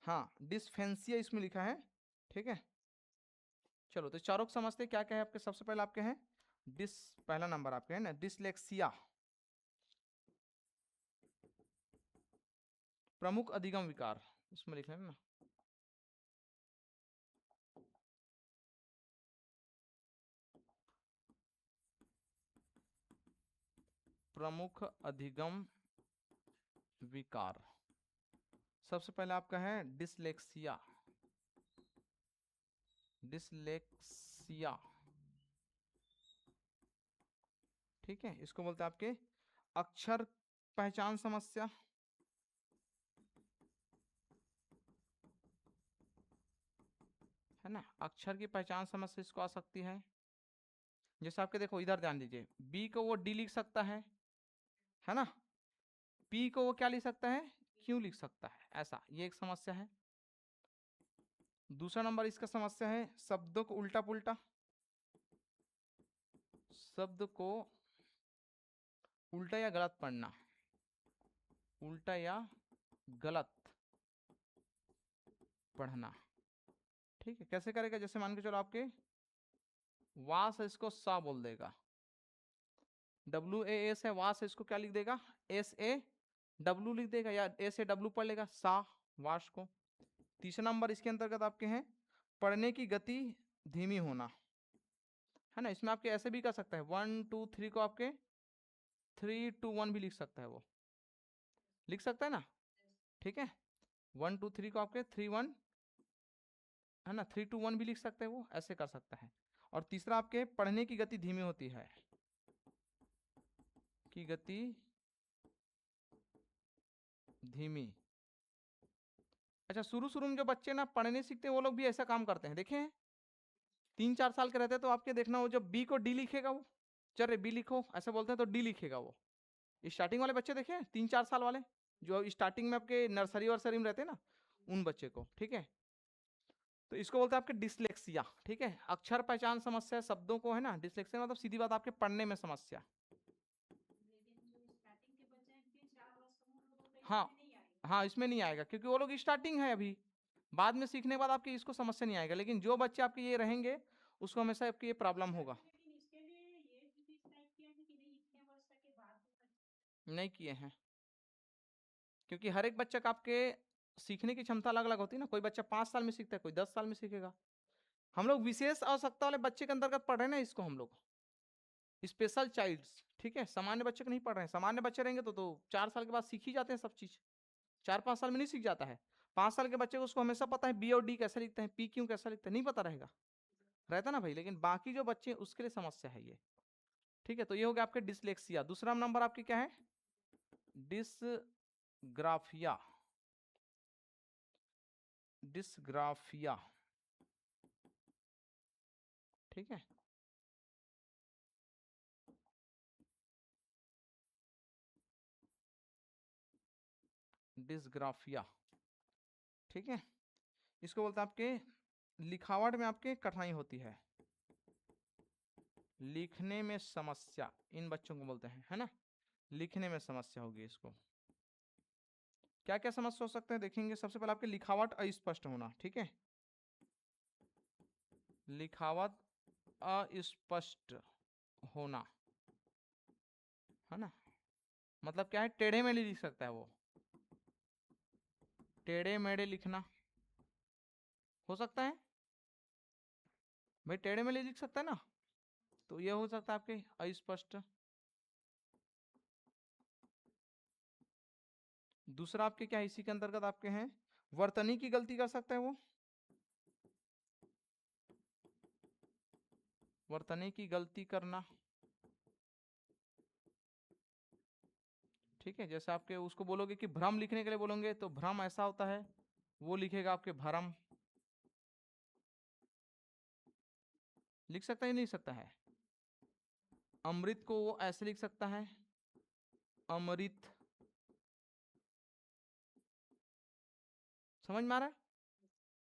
हाँ डिस्फेंसिया इसमें लिखा है, ठीक है। चलो तो चारों को समझते क्या क्या है आपके। सबसे पहले आपके हैं डिस, पहला नंबर आपके है ना डिसलेक्सिया, प्रमुख अधिगम विकार, इसमें लिख लेना ना। प्रमुख अधिगम विकार, सबसे पहले आपका है डिसलेक्सिया, डिसलेक्सिया, ठीक है। इसको बोलते हैं आपके अक्षर पहचान समस्या, है ना। अक्षर की पहचान समस्या इसको आ सकती है। जैसे आपके देखो इधर ध्यान दीजिए, बी को वो डी लिख सकता है ना। पी को वो क्या लिख सकता है, क्यू लिख सकता है, ऐसा ये एक समस्या है। दूसरा नंबर इसका समस्या है शब्दों को उल्टा पुल्टा, शब्द को उल्टा या गलत पढ़ना, उल्टा या गलत पढ़ना, ठीक है। कैसे करेगा, जैसे मान के चलो आपके वास है इसको सा बोल देगा, डब्ल्यू ए एस है वास है इसको क्या लिख देगा, एस ए डब्ल्यू लिख देगा, या एस ए डब्ल्यू पढ़ लेगा सा वाश को। तीसरा नंबर इसके अंतर्गत आपके हैं पढ़ने की गति धीमी होना, है ना। इसमें आपके ऐसे भी कर सकता है 1 2 3 को आपके 3 2 1 भी लिख सकता है, वो लिख सकता है ना, ठीक है। 1 2 3 को आपके 3 1, है ना, 3 2 1 भी लिख सकते हैं, वो ऐसे कर सकता है। और तीसरा आपके पढ़ने की गति धीमी होती है, की गति धीमी। अच्छा शुरू शुरू में जो बच्चे ना पढ़ने सीखते हैं वो लोग भी ऐसा काम करते हैं, देखे हैं 3 4 साल के रहते हैं तो आपके देखना वो जब बी को डी लिखेगा, वो चल रहे बी लिखो ऐसे बोलते हैं तो डी लिखेगा वो। स्टार्टिंग वाले बच्चे देखे 3 4 साल वाले जो स्टार्टिंग में आपके नर्सरी वर्सरी में रहते हैं ना, उन बच्चे को, ठीक है। तो इसको बोलते हैं आपके डिसलेक्सिया, ठीक है। अक्षर पहचान समस्या शब्दों को, है ना। डिसलेक्सिया मतलब सीधी बात आपके पढ़ने में समस्या। हाँ हाँ इसमें नहीं आएगा क्योंकि वो लोग स्टार्टिंग है अभी, बाद में सीखने के बाद आपकी इसको समस्या नहीं आएगा। लेकिन जो बच्चे आपके ये रहेंगे उसको हमेशा आपकी ये प्रॉब्लम होगा। नहीं किए हैं क्योंकि हर एक बच्चे का आपके सीखने की क्षमता अलग अलग होती है ना। कोई बच्चा 5 साल में सीखता है, कोई 10 साल में सीखेगा। हम लोग विशेष आवश्यकता वाले बच्चे के अंतर्गत पढ़ रहे हैं ना इसको, हम लोग स्पेशल चाइल्ड्स, ठीक है। सामान्य बच्चे को नहीं पढ़ रहे हैं। सामान्य बच्चे रहेंगे तो 4 साल के बाद सीख ही जाते हैं सब चीज, 4 5 साल में नहीं सीख जाता है। 5 साल के बच्चे को उसको हमेशा पता है बी और डी कैसे लिखते हैं, पी क्यू कैसे लिखते हैं, नहीं पता रहेगा, रहता ना भाई। लेकिन बाकी जो बच्चे उसके लिए समस्या है ये, ठीक है। तो ये हो गया आपके डिसलेक्सिया। दूसरा नंबर आपके क्या है, डिसग्राफिया, डिसग्राफिया, ठीक है। डिसग्राफिया, ठीक है। इसको बोलते हैं आपके लिखावट में आपके कठिनाई होती है, लिखने में समस्या, इन बच्चों को बोलते हैं, है ना, लिखने में समस्या होगी इसको। क्या क्या समस्या हो सकते हैं देखेंगे। सबसे पहले आपके लिखावट अस्पष्ट होना, ठीक है, लिखावट अस्पष्ट होना, है ना, मतलब क्या है, टेढ़े मेढ़े लिख सकता है वो, टेढ़े मेढ़े लिखना हो सकता है भाई, टेढ़े मेढ़े लिख सकता है ना, तो ये हो सकता है आपके अस्पष्ट। दूसरा आपके क्या है, इसी के अंतर्गत आपके हैं वर्तनी की गलती कर सकते हैं वो, वर्तनी की गलती करना, ठीक है, जैसे आपके उसको बोलोगे कि भ्रम लिखने के लिए बोलोगे तो भ्रम ऐसा होता है, वो लिखेगा आपके भरम, लिख सकता है नहीं लिख सकता है। अमृत को वो ऐसे लिख सकता है, अमृत, समझ में आ रहा है,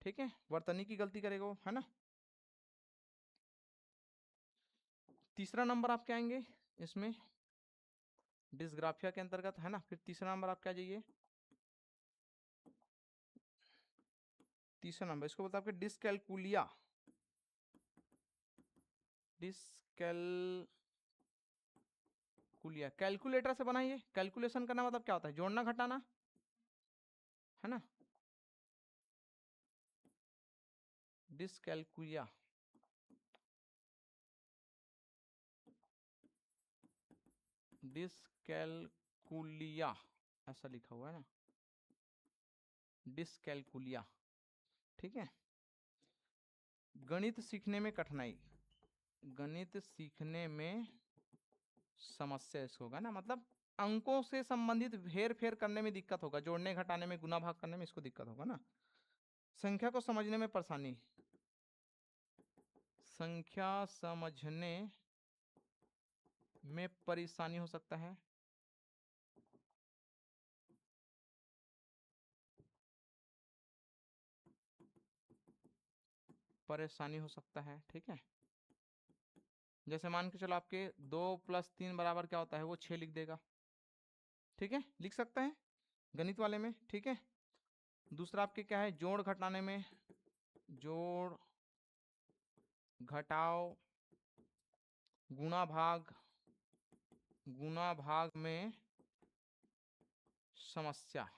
ठीक है, वर्तनी की गलती करेगा वो, है ना। तीसरा नंबर आप क्या आएंगे इसमें, डिस्ग्राफिया के अंतर्गत, है ना। फिर तीसरा नंबर आप क्या जाइए, तीसरा नंबर इसको बोलते हैं आपके डिसकैलकुलिया, डिसकैलकुलिया, कैलकुलेटर से बनाइए, कैलकुलेशन करना मतलब क्या होता है, जोड़ना घटाना, है ना, डिसकैलकुलिया, डिसकैलकुलिया ऐसा लिखा हुआ है ना, डिसकैलकुलिया, ठीक है। गणित सीखने में कठिनाई, गणित सीखने में समस्या इसको होगा ना, मतलब अंकों से संबंधित हेर फेर करने में दिक्कत होगा, जोड़ने घटाने में, गुना भाग करने में इसको दिक्कत होगा ना। संख्या को समझने में परेशानी, संख्या समझने में परेशानी हो सकता है, परेशानी हो सकता है, ठीक है। जैसे मान के चलो आपके 2+3 बराबर क्या होता है, वो 6 लिख देगा, ठीक है, लिख सकते हैं गणित वाले में, ठीक है। दूसरा आपके क्या है, जोड़ घटाने में, जोड़ घटाव गुणा भाग, गुणा भाग में समस्या,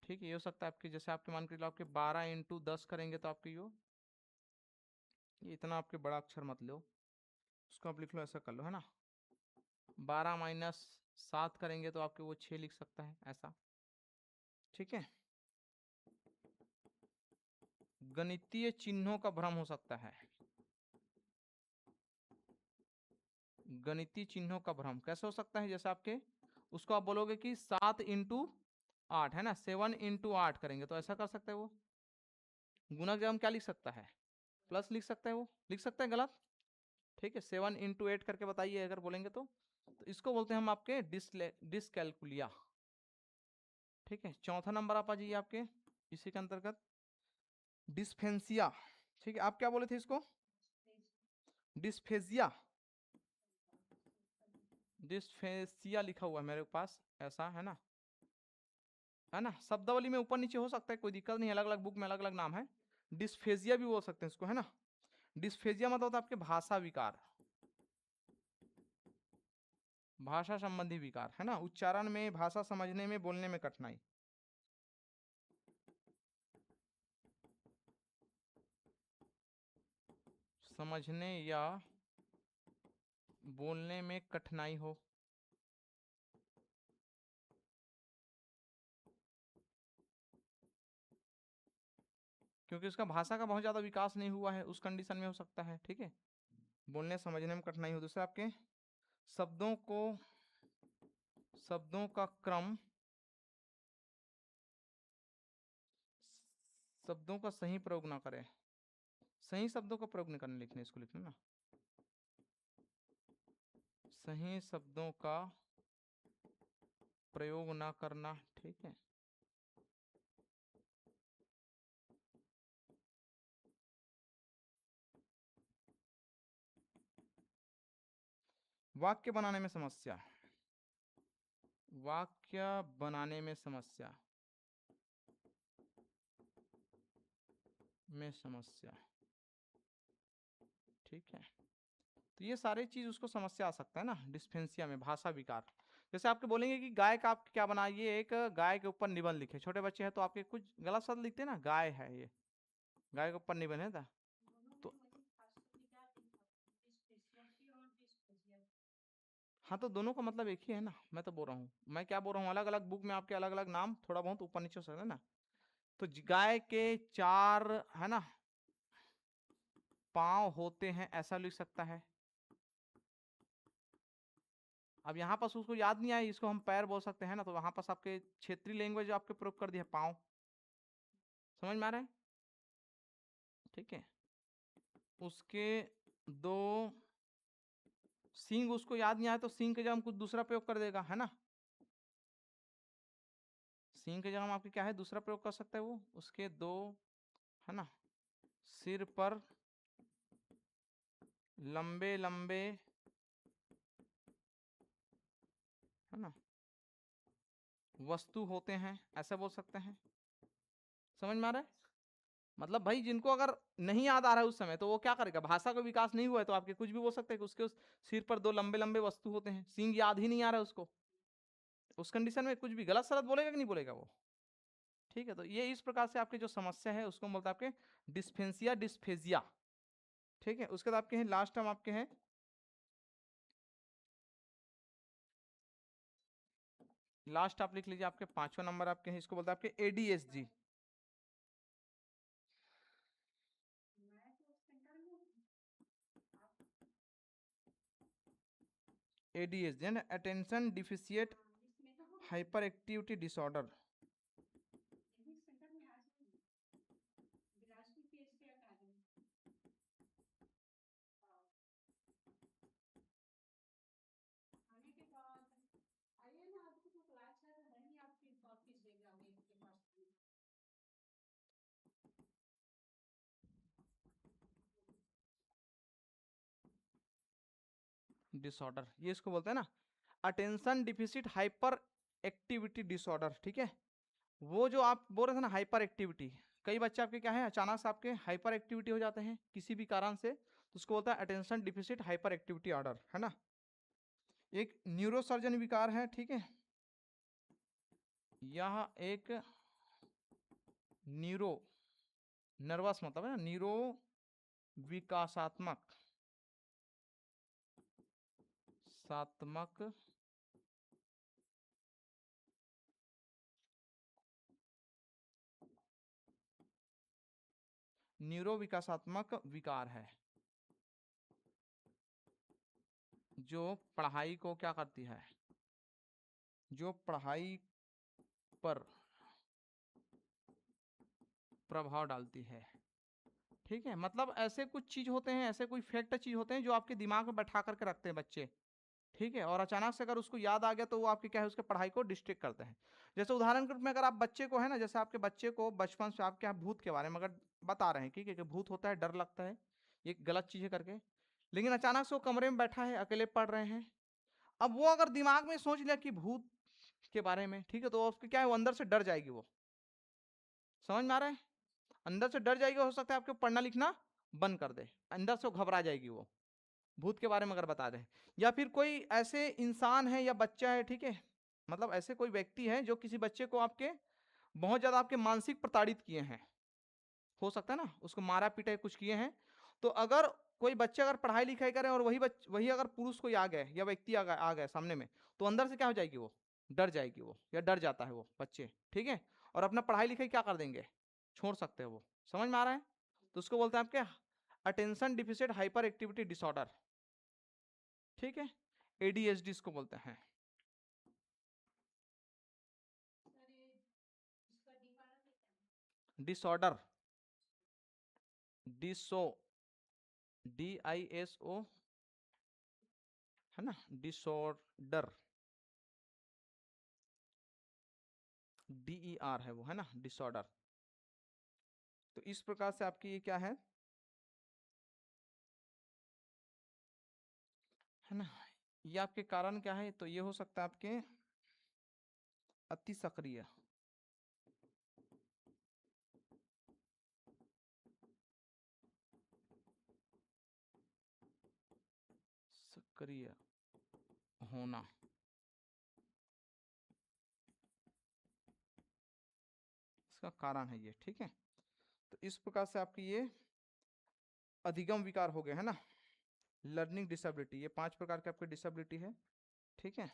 ठीक है, ये हो सकता है आपके, जैसे आपके मान के चलो आपके 12 × 10 करेंगे तो आपके ये इतना आपके बड़ा अक्षर मत लो, उसको आप लिख लो, ऐसा कर लो, है ना। 12 - 7 करेंगे तो आपके वो 6 लिख सकता है ऐसा, ठीक है। गणितीय चिन्हों का भ्रम हो सकता है, गणितीय चिन्हों का भ्रम कैसे हो सकता है, जैसे आपके उसको आप बोलोगे कि 7 × 8, है ना, 7 × 8 करेंगे तो ऐसा कर सकते हैं वो, गुना के हम क्या लिख सकता है, प्लस लिख सकता है, वो लिख सकता है गलत, ठीक है। 7 × 8 करके बताइए अगर बोलेंगे तो इसको बोलते हैं हम आपके डिसकैलकुलिया, ठीक है। चौथा नंबर आप आ जाइए आपके इसी के अंतर्गत डिस्फेंसिया, ठीक है। आप क्या बोले थे इसको, डिस्फेजिया, डिस्फेसिया लिखा हुआ है मेरे पास ऐसा, है ना, है ना। शब्दावली में ऊपर नीचे हो सकता है, कोई दिक्कत नहीं, अलग अलग बुक में अलग अलग नाम है। डिस्फेजिया भी बोल सकते हैं इसको, है ना। डिस्फेजिया मतलब होता है आपके भाषा विकार, भाषा संबंधी विकार, है ना, उच्चारण में, भाषा समझने में, बोलने में कठिनाई, समझने या बोलने में कठिनाई हो, क्योंकि उसका भाषा का बहुत ज्यादा विकास नहीं हुआ है, उस कंडीशन में हो सकता है, ठीक है। बोलने समझने में कठिनाई हो। दूसरा आपके शब्दों को, शब्दों का क्रम, शब्दों का सही प्रयोग ना करें, सही शब्दों का प्रयोग नहीं करना, लिखने इसको लिखना ना, सही शब्दों का प्रयोग ना करना, ठीक है। वाक्य बनाने में समस्या, वाक्य बनाने में समस्या, में समस्या, ठीक है। तो ये सारे चीज उसको समस्या आ सकता है ना डिस्फेंसिया में, भाषा विकार। जैसे आपके बोलेंगे कि गाय का आप क्या बनाइए, एक गाय के ऊपर निबंध लिखे, छोटे बच्चे हैं तो आपके कुछ गलत शब्द लिखते हैं ना, गाय है ये, गाय के ऊपर निबंध है था। तो हाँ, तो दोनों का मतलब एक ही है ना, मैं तो बोल रहा हूँ, मैं क्या बोल रहा हूँ, अलग अलग बुक में आपके अलग अलग नाम थोड़ा बहुत ऊपर नीचे हो सकता है ना। तो गाय के 4 है ना पांव होते हैं, ऐसा लिख सकता है। अब यहाँ पास उसको याद नहीं आया, इसको हम पैर बोल सकते हैं ना, तो वहां पास आपके क्षेत्रीय लैंग्वेज आपके प्रयोग कर दिया पांव, समझ में आ रहा है, ठीक है। उसके 2 सींग उसको याद नहीं आया, तो सींग के जगह हम कुछ दूसरा प्रयोग कर देगा, है ना। सींग के जगह हम आपके क्या है दूसरा प्रयोग कर सकते हैं वो। उसके 2 है ना सिर पर लंबे लंबे है ना वस्तु होते हैं, ऐसा बोल सकते हैं, समझ में आ रहा है। मतलब भाई जिनको अगर नहीं याद आ रहा है उस समय, तो वो क्या करेगा, भाषा का विकास नहीं हुआ है, तो आपके कुछ भी बोल सकते हैं कि उसके उस सिर पर 2 लंबे लंबे वस्तु होते हैं, सींग याद ही नहीं आ रहा है उसको, उस कंडीशन में कुछ भी गलत सलत बोलेगा कि नहीं बोलेगा वो, ठीक है। तो ये इस प्रकार से आपकी जो समस्या है उसको बोलते हैं आपके डिस्फेंसिया डिस्फेजिया, ठीक है। उसके बाद आपके हैं लास्ट टर्म आपके हैं, लास्ट आप लिख लीजिए आपके 5वां नंबर आपके हैं, इसको बोलते हैं आपके एडीएसजी, एडीएसजी है ना attention deficit hyper activity disorder. Disorder ये इसको बोलते हैं ना attention deficit hyper activity disorder, ठीक है। वो जो आप बोल रहे थे ना हाइपर एक्टिविटी, कई बच्चे आपके क्या है अचानक से आपके हाइपर एक्टिविटी हो जाते हैं किसी भी कारण से, तो उसको बोलता है attention deficit hyper activity order, है ना। एक न्यूरोसर्जन विकार है, ठीक है। यह एक न्यूरो नर्वस मतलब है ना न्यूरो विकासात्मक सात्मक न्यूरो विकासात्मक विकार है, जो पढ़ाई को क्या करती है, जो पढ़ाई पर प्रभाव डालती है, ठीक है। मतलब ऐसे कुछ चीज होते हैं, ऐसे कोई फैक्ट चीज होते हैं जो आपके दिमाग में बैठा करके रखते हैं बच्चे, ठीक है। और अचानक से अगर उसको याद आ गया तो वो आपके क्या है उसके पढ़ाई को डिस्ट्रैक्ट करते हैं। जैसे उदाहरण के रूप में अगर आप बच्चे को है ना, जैसे आपके बच्चे को बचपन से आपके यहाँ भूत के बारे में अगर बता रहे हैं, ठीक है कि भूत होता है, डर लगता है, ये गलत चीज है करके, लेकिन अचानक से वो कमरे में बैठा है, अकेले पढ़ रहे हैं, अब वो अगर दिमाग में सोच लिया कि भूत के बारे में, ठीक है, तो उसके क्या है वो अंदर से डर जाएगी वो, समझ में आ रहा है, अंदर से डर जाएगी, हो सकता है आपको पढ़ना लिखना बंद कर दे, अंदर से घबरा जाएगी वो भूत के बारे में अगर बता दें। या फिर कोई ऐसे इंसान है या बच्चा है, ठीक है, मतलब ऐसे कोई व्यक्ति है जो किसी बच्चे को आपके बहुत ज्यादा आपके मानसिक प्रताड़ित किए हैं, हो सकता है ना उसको मारा पीटा कुछ किए हैं, तो अगर कोई बच्चे अगर पढ़ाई लिखाई करें और वही अगर पुरुष कोई आ गए या व्यक्ति आ गए सामने में, तो अंदर से क्या हो जाएगी वो डर जाएगी वो, या डर जाता है वो बच्चे, ठीक है, और अपना पढ़ाई लिखाई क्या कर देंगे, छोड़ सकते हैं वो, समझ में आ रहा है। तो उसको बोलते हैं आपके attention deficit hyper activity disorder, ठीक है, एडीएचडी इसको बोलते हैं। डिसऑर्डर, डिसो DISO है ना, डिसऑर्डर DER है वो, है ना डिसऑर्डर। तो इस प्रकार से आपकी ये क्या है ना, ये आपके कारण क्या है? तो ये हो सकता है आपके अति सक्रिय, सक्रिय होना, इसका कारण है ये, ठीक है। तो इस प्रकार से आपकी ये अधिगम विकार हो गए, है ना, लर्निंग डिसेबिलिटी, ये 5 प्रकार के आपके डिसेबिलिटी है, ठीक है।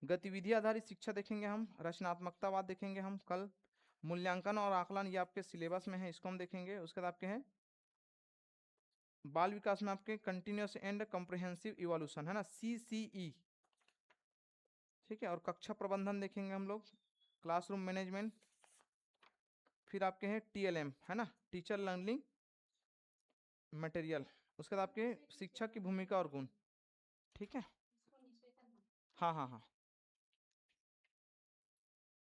गतिविधि आधारित शिक्षा देखेंगे हम, रचनात्मकतावाद देखेंगे हम कल, मूल्यांकन और आकलन ये आपके सिलेबस में है, इसको हम देखेंगे। उसके बाद आपके हैं बाल विकास में आपके कंटिन्यूअस एंड कॉम्प्रिहेंसिव इवोल्यूशन, है ना, CCE, ठीक है। और कक्षा प्रबंधन देखेंगे हम लोग, क्लासरूम मैनेजमेंट। फिर आपके हैं TLM, है ना, टीचर लर्निंग मटेरियल। उसके बाद आपके शिक्षक की भूमिका और गुण, ठीक है। इसको नीचे करना। हाँ हाँ हाँ।